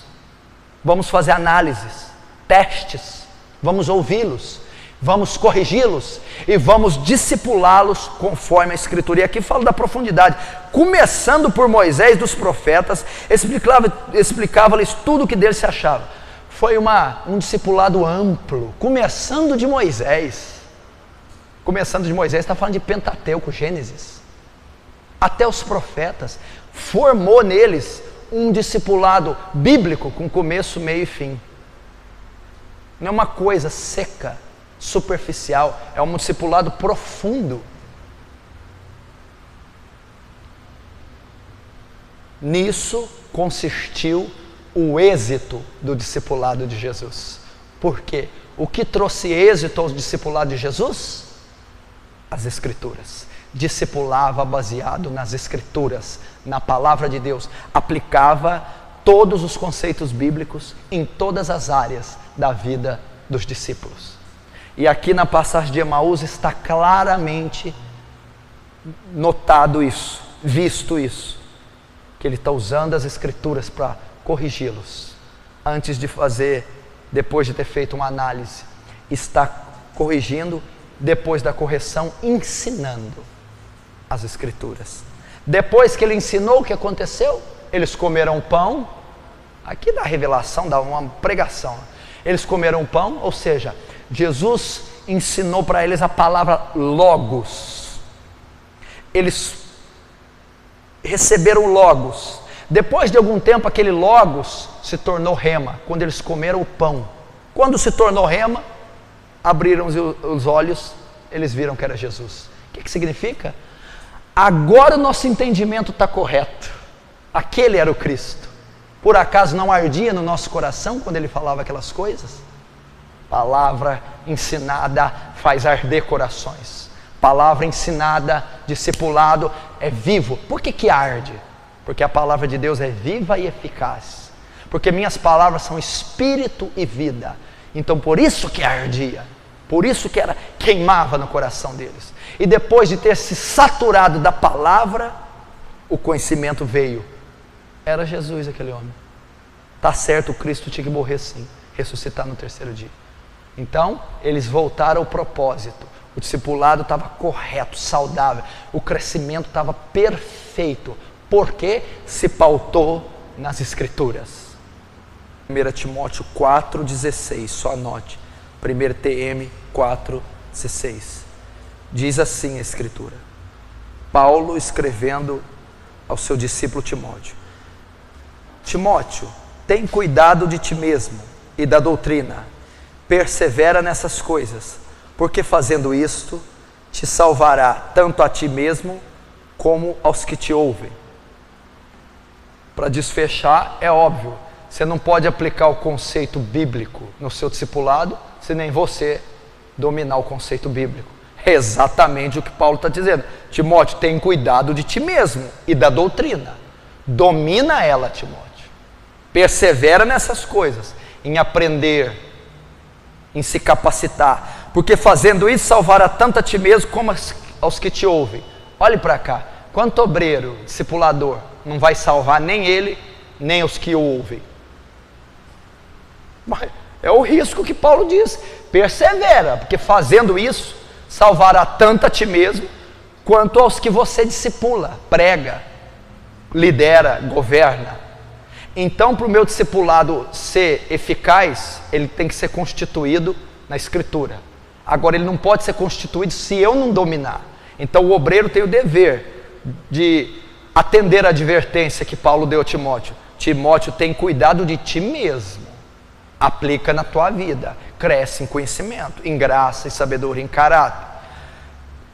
Vamos fazer análises, testes, vamos ouvi-los, vamos corrigi-los e vamos discipulá-los conforme a Escritura. E aqui fala da profundidade. Começando por Moisés dos profetas, explicava-lhes tudo o que dele se achava. Foi um discipulado amplo, começando de Moisés. Começando de Moisés, está falando de Pentateuco, Gênesis. Até os profetas. Formou neles um discipulado bíblico com começo, meio e fim. Não é uma coisa seca, superficial, é um discipulado profundo. Nisso consistiu o êxito do discipulado de Jesus. Por quê? O que trouxe êxito ao discipulado de Jesus? As Escrituras. Discipulava baseado nas Escrituras, na palavra de Deus. Aplicava todos os conceitos bíblicos em todas as áreas da vida dos discípulos. E aqui na passagem de Emaús está claramente notado isso, visto isso, que ele está usando as Escrituras para corrigi-los, antes de fazer, depois de ter feito uma análise, está corrigindo, depois da correção, ensinando as Escrituras. Depois que ele ensinou, o que aconteceu? Eles comeram pão, aqui dá revelação, dá uma pregação, eles comeram pão, ou seja, Jesus ensinou para eles a palavra logos. Eles receberam logos. Depois de algum tempo, aquele logos se tornou rema, quando eles comeram o pão. Quando se tornou rema, abriram os olhos, eles viram que era Jesus. O que significa? Agora o nosso entendimento está correto. Aquele era o Cristo. Por acaso não ardia no nosso coração quando ele falava aquelas coisas? Palavra ensinada faz arder corações. Palavra ensinada, discipulado, é vivo. Por que arde? Porque a palavra de Deus é viva e eficaz. Porque minhas palavras são espírito e vida. Então por isso que ardia. Por isso que queimava no coração deles. E depois de ter se saturado da palavra, o conhecimento veio. Era Jesus aquele homem. Tá certo, o Cristo tinha que morrer sim, ressuscitar no 3º dia. Então, eles voltaram ao propósito. O discipulado estava correto, saudável. O crescimento estava perfeito. Porque se pautou nas Escrituras. 1 Timóteo 4,16, só anote. 1 TM 4,16. Diz assim a Escritura. Paulo escrevendo ao seu discípulo Timóteo. Timóteo, tem cuidado de ti mesmo e da doutrina. Persevera nessas coisas, porque fazendo isto, te salvará tanto a ti mesmo, como aos que te ouvem. Para desfechar, é óbvio, você não pode aplicar o conceito bíblico no seu discipulado, se nem você dominar o conceito bíblico. É exatamente o que Paulo está dizendo. Timóteo, tem cuidado de ti mesmo e da doutrina. Domina ela, Timóteo. Persevera nessas coisas, em aprender, em se capacitar, porque fazendo isso salvará tanto a ti mesmo como aos que te ouvem. Olhe para cá, quanto obreiro, discipulador, não vai salvar nem ele, nem os que o ouvem. Mas é o risco que Paulo diz. Persevera, porque fazendo isso salvará tanto a ti mesmo quanto aos que você discipula, prega, lidera, governa. Então, para o meu discipulado ser eficaz, ele tem que ser constituído na Escritura. Agora, ele não pode ser constituído se eu não dominar. Então, o obreiro tem o dever de atender a advertência que Paulo deu a Timóteo. Timóteo, tem cuidado de ti mesmo. Aplica na tua vida. Cresce em conhecimento, em graça, em sabedoria, em caráter.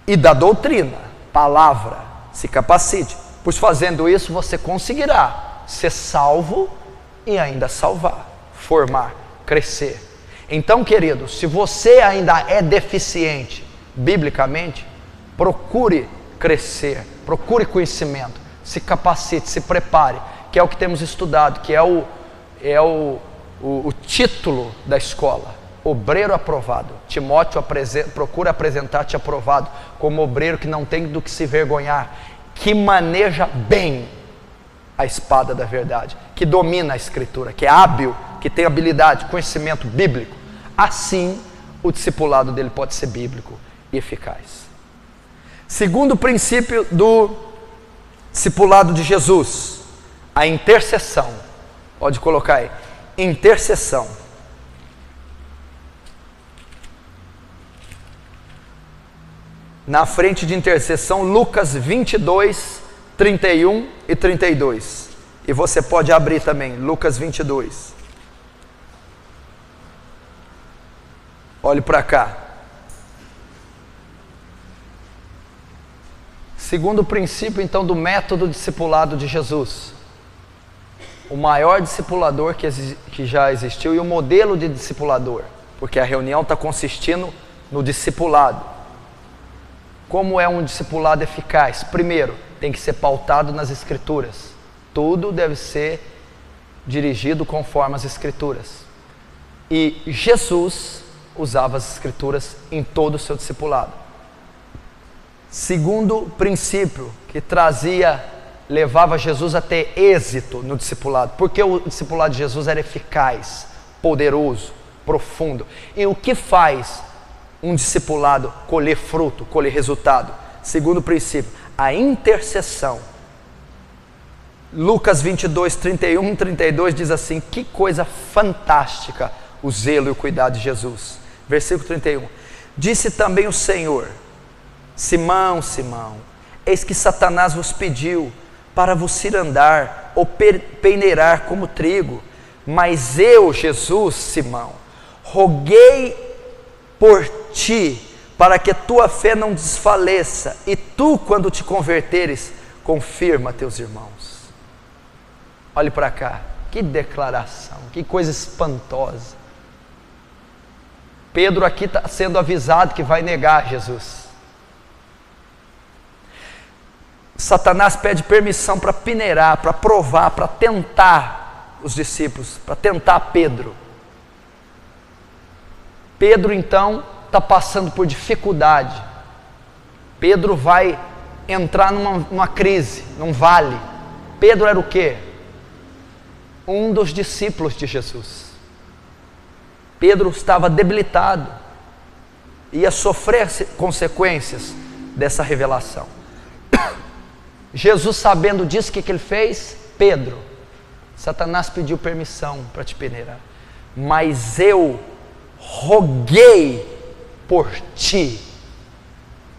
E da doutrina, palavra, se capacite. Pois fazendo isso, você conseguirá ser salvo e ainda salvar, formar, crescer. Então, querido, se você ainda é deficiente biblicamente, procure crescer, procure conhecimento, se capacite, se prepare, que é o que temos estudado, que é o título da escola, obreiro aprovado. Timóteo procura apresentar-te aprovado como obreiro que não tem do que se vergonhar, que maneja bem a espada da verdade, que domina a Escritura, que é hábil, que tem habilidade, conhecimento bíblico. Assim, o discipulado dele pode ser bíblico e eficaz. Segundo princípio do discipulado de Jesus, a intercessão. Pode colocar aí, intercessão. Na frente de intercessão, Lucas 22, 31 e 32. E você pode abrir também, Lucas 22. Olhe para cá. Segundo princípio, então, do método discipulado de Jesus. O maior discipulador que já existiu e o modelo de discipulador. Porque a reunião está consistindo no discipulado. Como é um discipulado eficaz? Primeiro, tem que ser pautado nas Escrituras. Tudo deve ser dirigido conforme as Escrituras. E Jesus usava as Escrituras em todo o seu discipulado. Segundo princípio que levava Jesus a ter êxito no discipulado. Porque o discipulado de Jesus era eficaz, poderoso, profundo. E o que faz um discipulado colher fruto, colher resultado? Segundo princípio, a intercessão. Lucas 22, 31 e 32 diz assim: que coisa fantástica o zelo e o cuidado de Jesus. Versículo 31. Disse também o Senhor: Simão, Simão, eis que Satanás vos pediu para vos cirandar ou peneirar como trigo. Mas eu, Jesus, Simão, roguei por ti, para que a tua fé não desfaleça, e tu, quando te converteres, confirma teus irmãos. Olhe para cá, que declaração, que coisa espantosa. Pedro aqui está sendo avisado que vai negar Jesus. Satanás pede permissão para peneirar, para provar, para tentar os discípulos, para tentar Pedro. Pedro então está passando por dificuldade. Pedro vai entrar numa crise, num vale. Pedro era o quê? Um dos discípulos de Jesus. Pedro estava debilitado, ia sofrer consequências dessa revelação. Jesus, sabendo disso, o que ele fez? Pedro, Satanás pediu permissão para te peneirar, mas eu roguei por ti,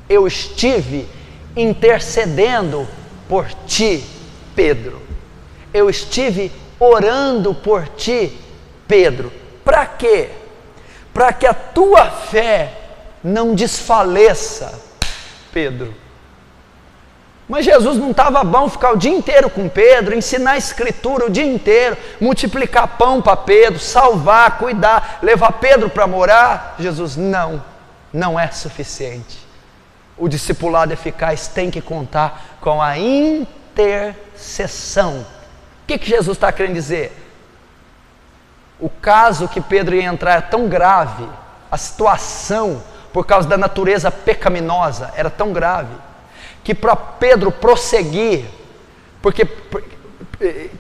eu estive intercedendo por ti, Pedro, eu estive orando por ti, Pedro. Para quê? Para que a tua fé não desfaleça, Pedro. Mas Jesus não estava bom ficar o dia inteiro com Pedro, ensinar a Escritura o dia inteiro, multiplicar pão para Pedro, salvar, cuidar, levar Pedro para morar? Jesus, não é suficiente. O discipulado eficaz tem que contar com a intercessão. O que Jesus está querendo dizer? O caso que Pedro ia entrar é tão grave, a situação, por causa da natureza pecaminosa, era tão grave, que para Pedro prosseguir,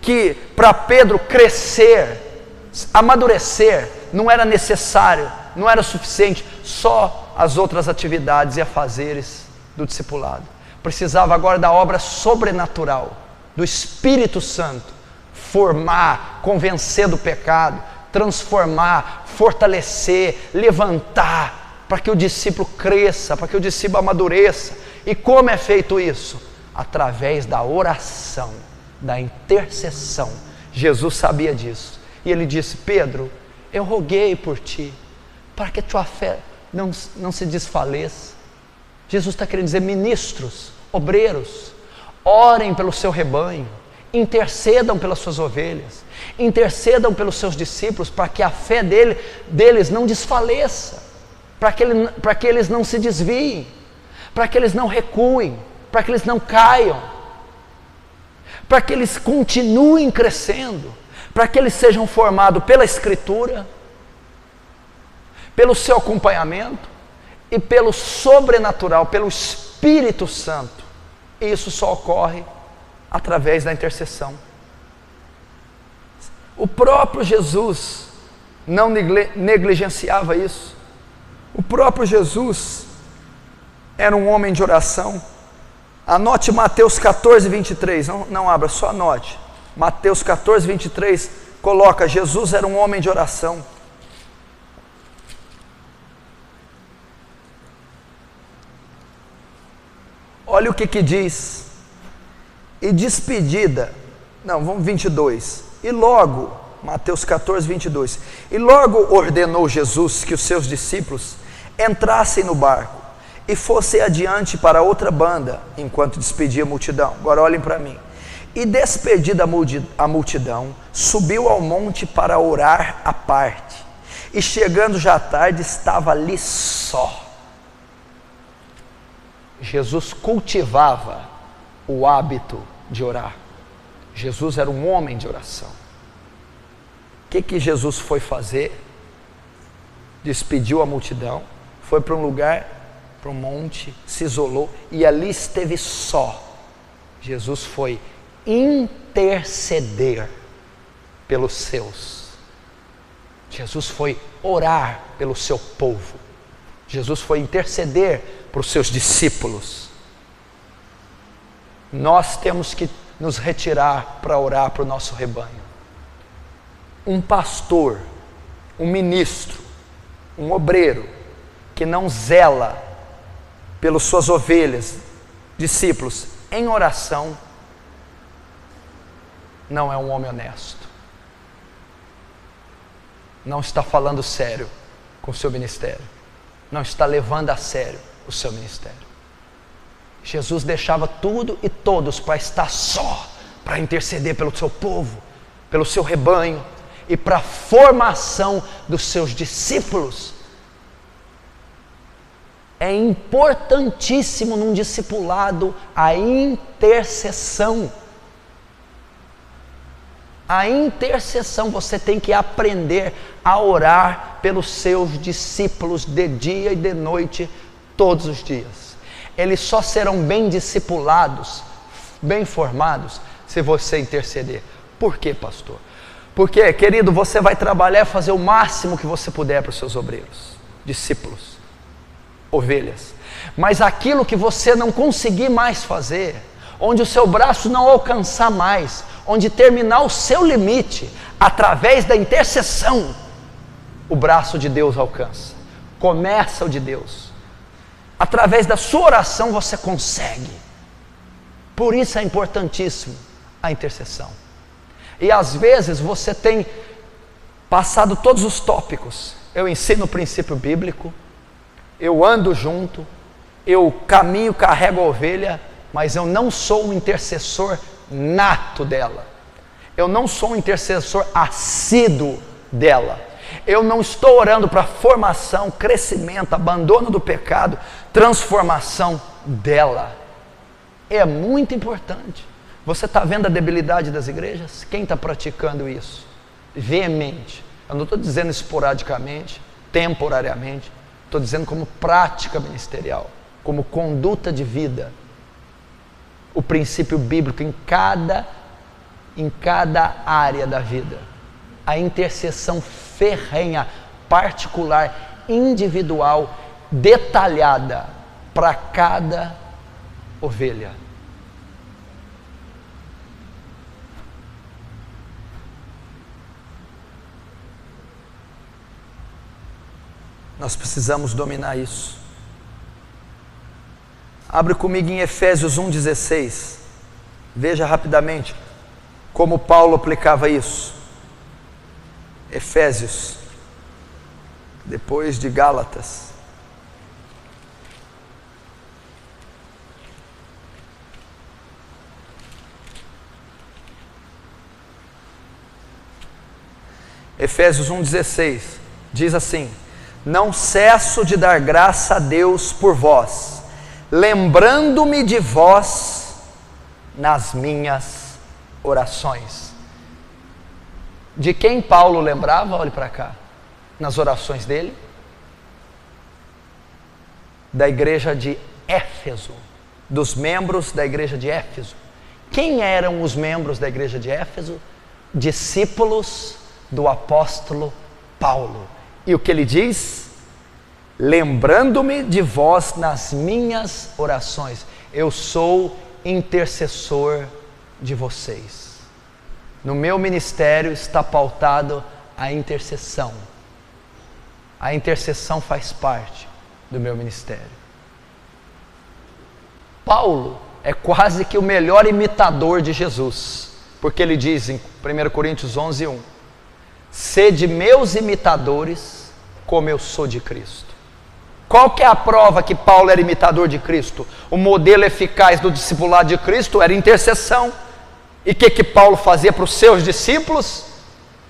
que para Pedro crescer, amadurecer, não era necessário, não era suficiente, só as outras atividades e afazeres do discipulado. Precisava agora da obra sobrenatural, do Espírito Santo, formar, convencer do pecado, transformar, fortalecer, levantar, para que o discípulo cresça, para que o discípulo amadureça. E como é feito isso? Através da oração, da intercessão. Jesus sabia disso. E ele disse: Pedro, eu roguei por ti, para que tua fé não se desfaleça. Jesus está querendo dizer: ministros, obreiros, orem pelo seu rebanho, intercedam pelas suas ovelhas, intercedam pelos seus discípulos, para que a fé deles não desfaleça, para que eles não se desviem, para que eles não recuem, para que eles não caiam, para que eles continuem crescendo, para que eles sejam formados pela Escritura, pelo seu acompanhamento e pelo sobrenatural, pelo Espírito Santo. E isso só ocorre através da intercessão. O próprio Jesus não negligenciava isso. O próprio Jesus era um homem de oração. Anote Mateus 14, 23, não abra, só anote. Mateus 14, 23, coloca: Jesus era um homem de oração. Olha o que diz: e despedida, vamos 22, e logo, Mateus 14, 22, e logo ordenou Jesus que os seus discípulos entrassem no barco e fossem adiante para outra banda, enquanto despedia a multidão. Agora olhem para mim. E despedida a multidão, subiu ao monte para orar à parte, e chegando já à tarde, estava ali só. Jesus cultivava o hábito de orar. Jesus era um homem de oração. O que Jesus foi fazer? Despediu a multidão, foi para um lugar, para um monte, se isolou e ali esteve só. Jesus foi interceder pelos seus. Jesus foi orar pelo seu povo. Jesus foi interceder para os seus discípulos. Nós temos que nos retirar para orar para o nosso rebanho. Um pastor, um ministro, um obreiro que não zela pelas suas ovelhas, discípulos, em oração, não é um homem honesto. Não está falando sério com o seu ministério. Não está levando a sério o seu ministério. Jesus deixava tudo e todos para estar só, para interceder pelo seu povo, pelo seu rebanho e para a formação dos seus discípulos. É importantíssimo num discipulado a intercessão. A intercessão, você tem que aprender a orar pelos seus discípulos de dia e de noite, todos os dias. Eles só serão bem discipulados, bem formados, se você interceder. Por quê, pastor? Porque, querido, você vai trabalhar e fazer o máximo que você puder para os seus obreiros, discípulos, ovelhas. Mas aquilo que você não conseguir mais fazer, onde o seu braço não alcançar mais, onde terminar o seu limite, através da intercessão, o braço de Deus alcança. Começa o de Deus. Através da sua oração você consegue. Por isso é importantíssimo a intercessão. E às vezes você tem passado todos os tópicos. Eu ensino o princípio bíblico, eu ando junto, eu caminho, carrego a ovelha, mas eu não sou um intercessor nato dela. Eu não sou um intercessor assíduo dela. Eu não estou orando para formação, crescimento, abandono do pecado, transformação dela. É muito importante. Você está vendo a debilidade das igrejas? Quem está praticando isso? Veemente. Eu não estou dizendo esporadicamente, temporariamente. Estou dizendo como prática ministerial, como conduta de vida. O princípio bíblico em cada área da vida. A intercessão ferrenha, particular, individual, detalhada para cada ovelha. Nós precisamos dominar isso. Abre comigo em Efésios 1,16. Veja rapidamente como Paulo aplicava isso. Efésios, depois de Gálatas. Efésios 1,16 diz assim: não cesso de dar graça a Deus por vós, lembrando-me de vós nas minhas orações. De quem Paulo lembrava? Olhe para cá, nas orações dele, da igreja de Éfeso, dos membros da igreja de Éfeso. Quem eram os membros da igreja de Éfeso? Discípulos do apóstolo Paulo. E o que ele diz? Lembrando-me de vós nas minhas orações. Eu sou intercessor de vocês. No meu ministério está pautado a intercessão. A intercessão faz parte do meu ministério. Paulo é quase que o melhor imitador de Jesus, porque ele diz em 1 Coríntios 11:1: sede meus imitadores, como eu sou de Cristo. Qual que é a prova que Paulo era imitador de Cristo? O modelo eficaz do discipulado de Cristo era intercessão. E o que Paulo fazia para os seus discípulos?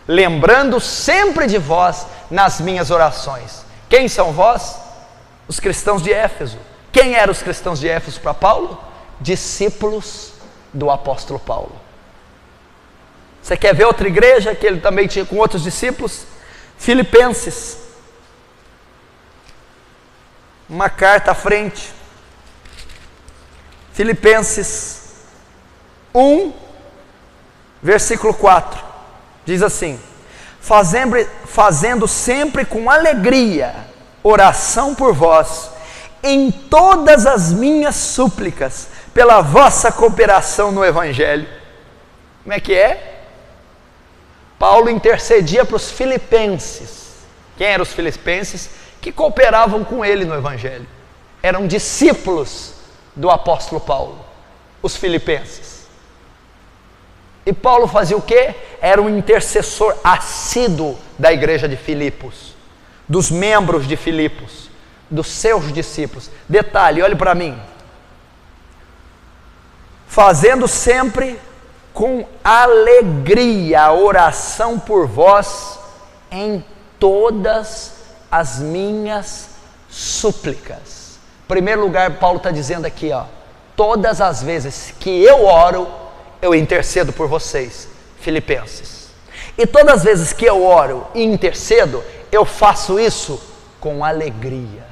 Lembrando sempre de vós nas minhas orações. Quem são vós? Os cristãos de Éfeso. Quem eram os cristãos de Éfeso para Paulo? Discípulos do apóstolo Paulo. Você quer ver outra igreja que ele também tinha com outros discípulos? Filipenses. Uma carta à frente. Filipenses 1, versículo 4. Diz assim: fazendo sempre com alegria oração por vós, em todas as minhas súplicas, pela vossa cooperação no Evangelho. Como é que é? Paulo intercedia para os filipenses. Quem eram os filipenses? Que cooperavam com ele no Evangelho. Eram discípulos do apóstolo Paulo, os filipenses. E Paulo fazia o quê? Era um intercessor assíduo da igreja de Filipos, dos membros de Filipos, dos seus discípulos. Detalhe, olhe para mim. Fazendo sempre com alegria a oração por vós em todas as minhas súplicas. Em primeiro lugar, Paulo está dizendo aqui, todas as vezes que eu oro, eu intercedo por vocês, filipenses. E todas as vezes que eu oro e intercedo, eu faço isso com alegria.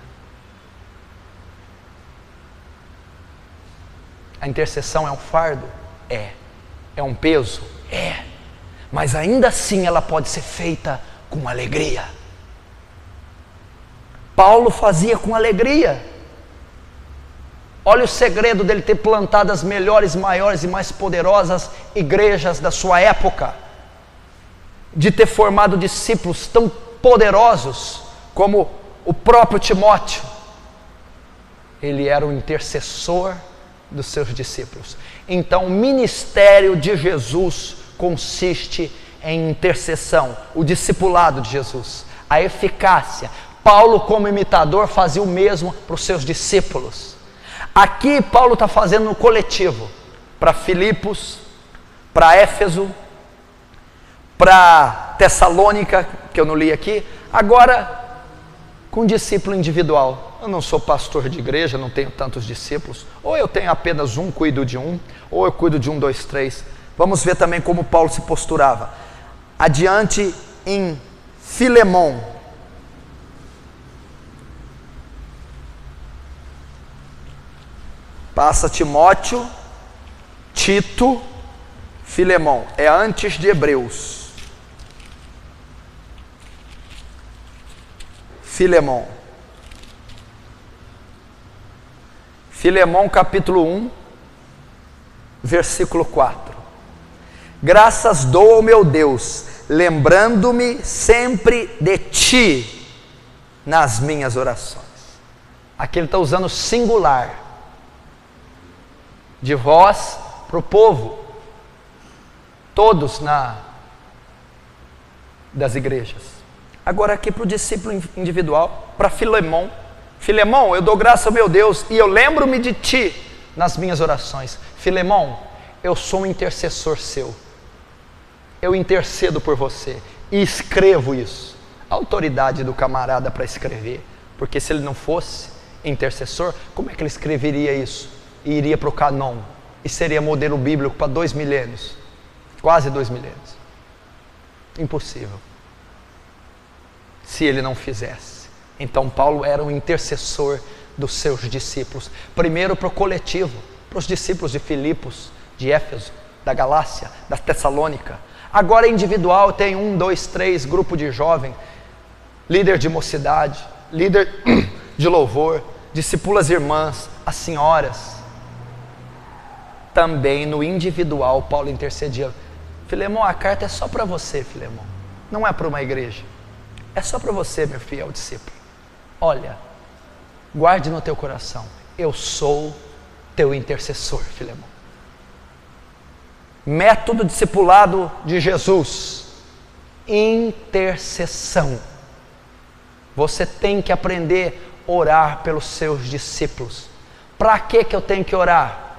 A intercessão é um fardo? É. É um peso? É. Mas ainda assim ela pode ser feita com alegria. Paulo fazia com alegria. Olha o segredo dele ter plantado as melhores, maiores e mais poderosas igrejas da sua época, de ter formado discípulos tão poderosos como o próprio Timóteo. Ele era o intercessor dos seus discípulos. Então o ministério de Jesus consiste em intercessão, o discipulado de Jesus, a eficácia. Paulo, como imitador, fazia o mesmo para os seus discípulos. Aqui Paulo está fazendo no coletivo, para Filipos, para Éfeso, para Tessalônica, que eu não li aqui, agora com discípulo individual. Eu não sou pastor de igreja, não tenho tantos discípulos, ou eu tenho apenas um, cuido de um, ou eu cuido de 1, 2, 3. Vamos ver também como Paulo se posturava. Adiante em Filemon. Passa Timóteo, Tito, Filemon. É antes de Hebreus. Filemon. Filemão capítulo 1, versículo 4. Graças dou ao meu Deus, lembrando-me sempre de ti nas minhas orações. Aqui ele está usando singular, de vós para o povo, todos das igrejas. Agora aqui para o discípulo individual, para Filemão. Filemão, eu dou graça ao meu Deus e eu lembro-me de ti nas minhas orações. Filemão, eu sou um intercessor seu. Eu intercedo por você e escrevo isso. A autoridade do camarada para escrever, porque se ele não fosse intercessor, como é que ele escreveria isso? E iria para o canon, e seria modelo bíblico para 2 milênios, quase 2 milênios. Impossível, se ele não fizesse. Então Paulo era um intercessor dos seus discípulos, primeiro para o coletivo, para os discípulos de Filipos, de Éfeso, da Galácia, da Tessalônica. Agora individual, tem 1, 2, 3, grupo de jovem, líder de mocidade, líder de louvor, discípulas irmãs, as senhoras. Também no individual Paulo intercedia. Filemão, a carta é só para você, Filemão, não é para uma igreja, é só para você, meu fiel discípulo. Olha, guarde no teu coração, eu sou teu intercessor, Filemão. Método discipulado de Jesus: intercessão. Você tem que aprender a orar pelos seus discípulos. Para que eu tenho que orar?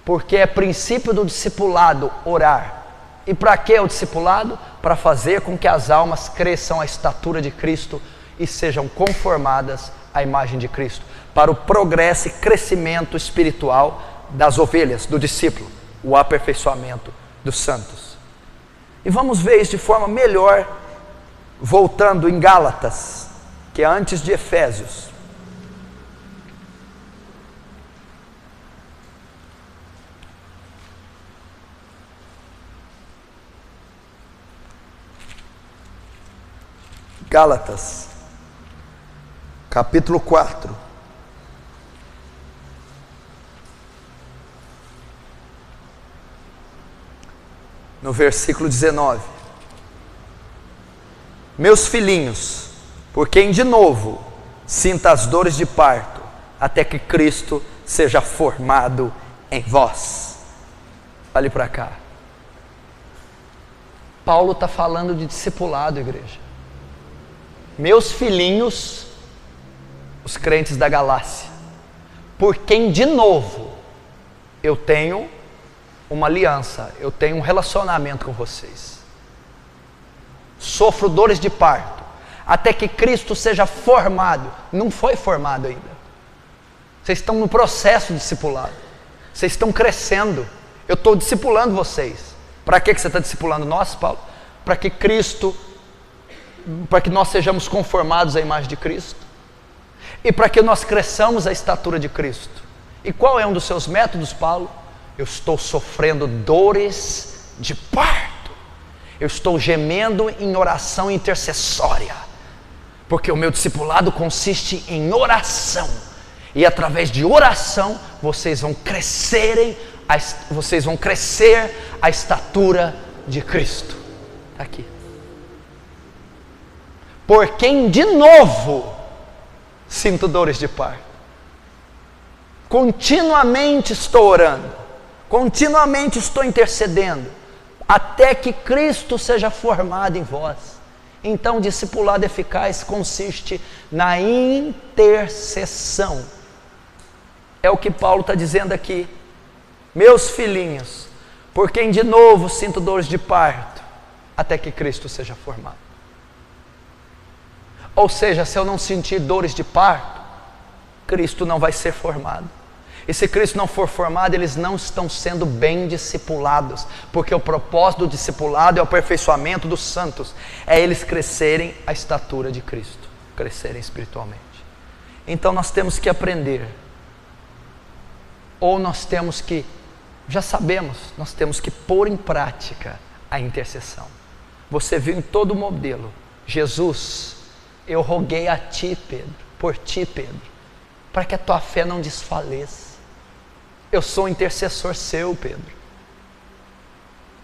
Porque é princípio do discipulado orar. E para que o discipulado? Para fazer com que as almas cresçam à estatura de Cristo e sejam conformadas à imagem de Cristo, para o progresso e crescimento espiritual das ovelhas, do discípulo, o aperfeiçoamento dos santos. E vamos ver isso de forma melhor, voltando em Gálatas, que é antes de Efésios. Gálatas, capítulo 4. No versículo 19. Meus filhinhos, por quem de novo sinta as dores de parto, até que Cristo seja formado em vós. Olhe para cá. Paulo está falando de discipulado, igreja. Meus filhinhos, os crentes da Galácia, por quem de novo eu tenho uma aliança, eu tenho um relacionamento com vocês. Sofro dores de parto, até que Cristo seja formado. Não foi formado ainda. Vocês estão no processo de discipulado. Vocês estão crescendo. Eu estou discipulando vocês. Para que você está discipulando nós, Paulo? Para que nós sejamos conformados à imagem de Cristo. E para que nós cresçamos à estatura de Cristo. E qual é um dos seus métodos, Paulo? Eu estou sofrendo dores de parto. Eu estou gemendo em oração intercessória. Porque o meu discipulado consiste em oração. E através de oração, vocês vão crescer à estatura de Cristo. Está aqui. Por quem de novo sinto dores de parto. Continuamente estou orando. Continuamente estou intercedendo. Até que Cristo seja formado em vós. Então, o discipulado eficaz consiste na intercessão. É o que Paulo está dizendo aqui. Meus filhinhos, por quem de novo sinto dores de parto, até que Cristo seja formado. Ou seja, se eu não sentir dores de parto, Cristo não vai ser formado. E se Cristo não for formado, eles não estão sendo bem discipulados, porque o propósito do discipulado é o aperfeiçoamento dos santos, é eles crescerem à estatura de Cristo, crescerem espiritualmente. Então nós temos que aprender, ou nós temos que, já sabemos, nós temos que pôr em prática a intercessão. Você viu em todo o modelo, Jesus, eu roguei a ti, Pedro, por ti, Pedro, para que a tua fé não desfaleça. Eu sou um intercessor seu, Pedro.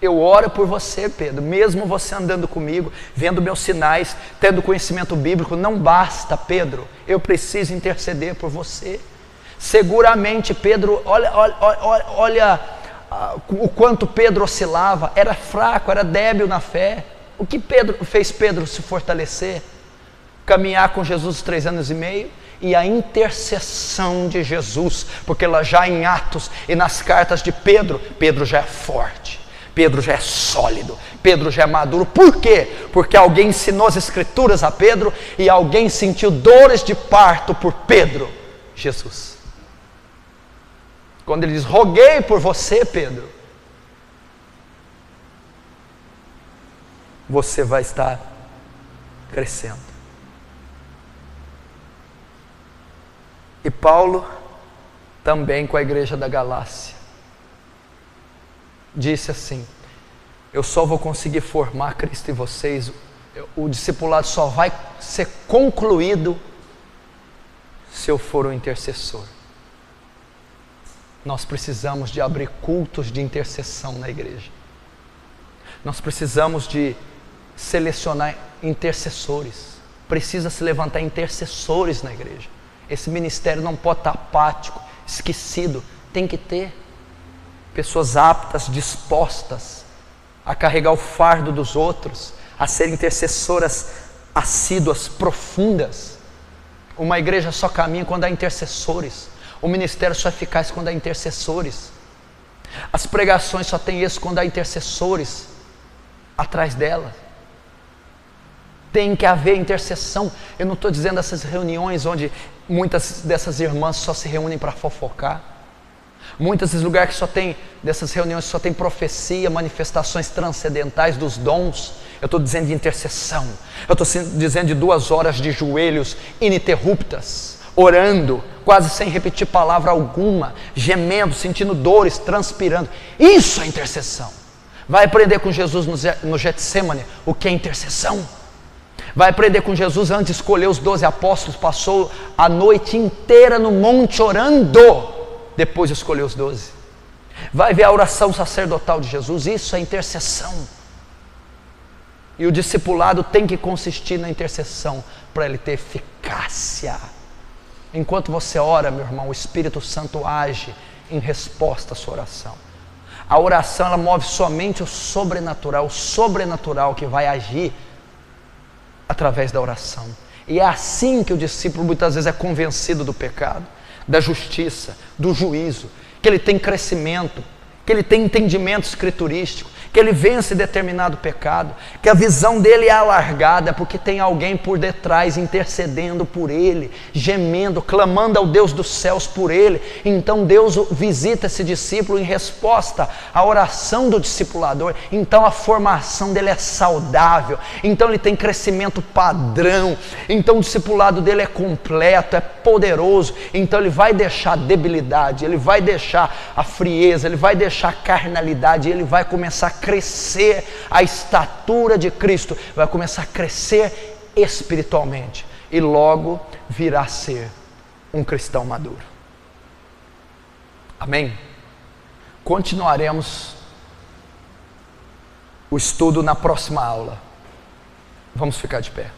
Eu oro por você, Pedro, mesmo você andando comigo, vendo meus sinais, tendo conhecimento bíblico, não basta, Pedro, eu preciso interceder por você. Seguramente, Pedro, olha o quanto Pedro oscilava, era fraco, era débil na fé. O que fez Pedro se fortalecer? Caminhar com Jesus 3 anos e meio, e a intercessão de Jesus, porque lá já em Atos e nas cartas de Pedro, Pedro já é forte, Pedro já é sólido, Pedro já é maduro. Por quê? Porque alguém ensinou as escrituras a Pedro, e alguém sentiu dores de parto por Pedro, Jesus. Quando ele diz, roguei por você, Pedro, você vai estar crescendo. E Paulo, também com a igreja da Galácia, disse assim: eu só vou conseguir formar Cristo em vocês, o discipulado só vai ser concluído se eu for um intercessor. Nós precisamos de abrir cultos de intercessão na igreja. Nós precisamos de selecionar intercessores. Precisa se levantar intercessores na igreja. Esse ministério não pode estar apático, esquecido. Tem que ter pessoas aptas, dispostas a carregar o fardo dos outros, a ser intercessoras assíduas, profundas. Uma igreja só caminha quando há intercessores. O ministério só é eficaz quando há intercessores. As pregações só têm êxito quando há intercessores atrás delas. Tem que haver intercessão. Eu não estou dizendo essas reuniões onde muitas dessas irmãs só se reúnem para fofocar. Muitos desses lugares que só tem, dessas reuniões só tem profecia, manifestações transcendentais dos dons. Eu estou dizendo de intercessão. Eu estou dizendo de 2 horas de joelhos ininterruptas, orando, quase sem repetir palavra alguma, gemendo, sentindo dores, transpirando. Isso é intercessão. Vai aprender com Jesus no Getsemane o que é intercessão. Vai aprender com Jesus antes de escolher os 12 apóstolos, passou a noite inteira no monte orando, depois de escolher os 12. Vai ver a oração sacerdotal de Jesus, isso é intercessão. E o discipulado tem que consistir na intercessão, para ele ter eficácia. Enquanto você ora, meu irmão, o Espírito Santo age em resposta à sua oração. A oração, ela move somente o sobrenatural que vai agir através da oração. E é assim que o discípulo muitas vezes é convencido do pecado, da justiça, do juízo, que ele tem crescimento, que ele tem entendimento escriturístico, que ele vence determinado pecado, que a visão dele é alargada, porque tem alguém por detrás intercedendo por ele, gemendo, clamando ao Deus dos céus por ele. Então Deus visita esse discípulo em resposta à oração do discipulador. Então a formação dele é saudável, então ele tem crescimento padrão, então o discipulado dele é completo, é poderoso. Então ele vai deixar a debilidade, ele vai deixar a frieza, ele vai deixar a carnalidade, ele vai começar a crescer a estatura de Cristo, vai começar a crescer espiritualmente e logo virá a ser um cristão maduro. Amém? Continuaremos o estudo na próxima aula. Vamos ficar de pé.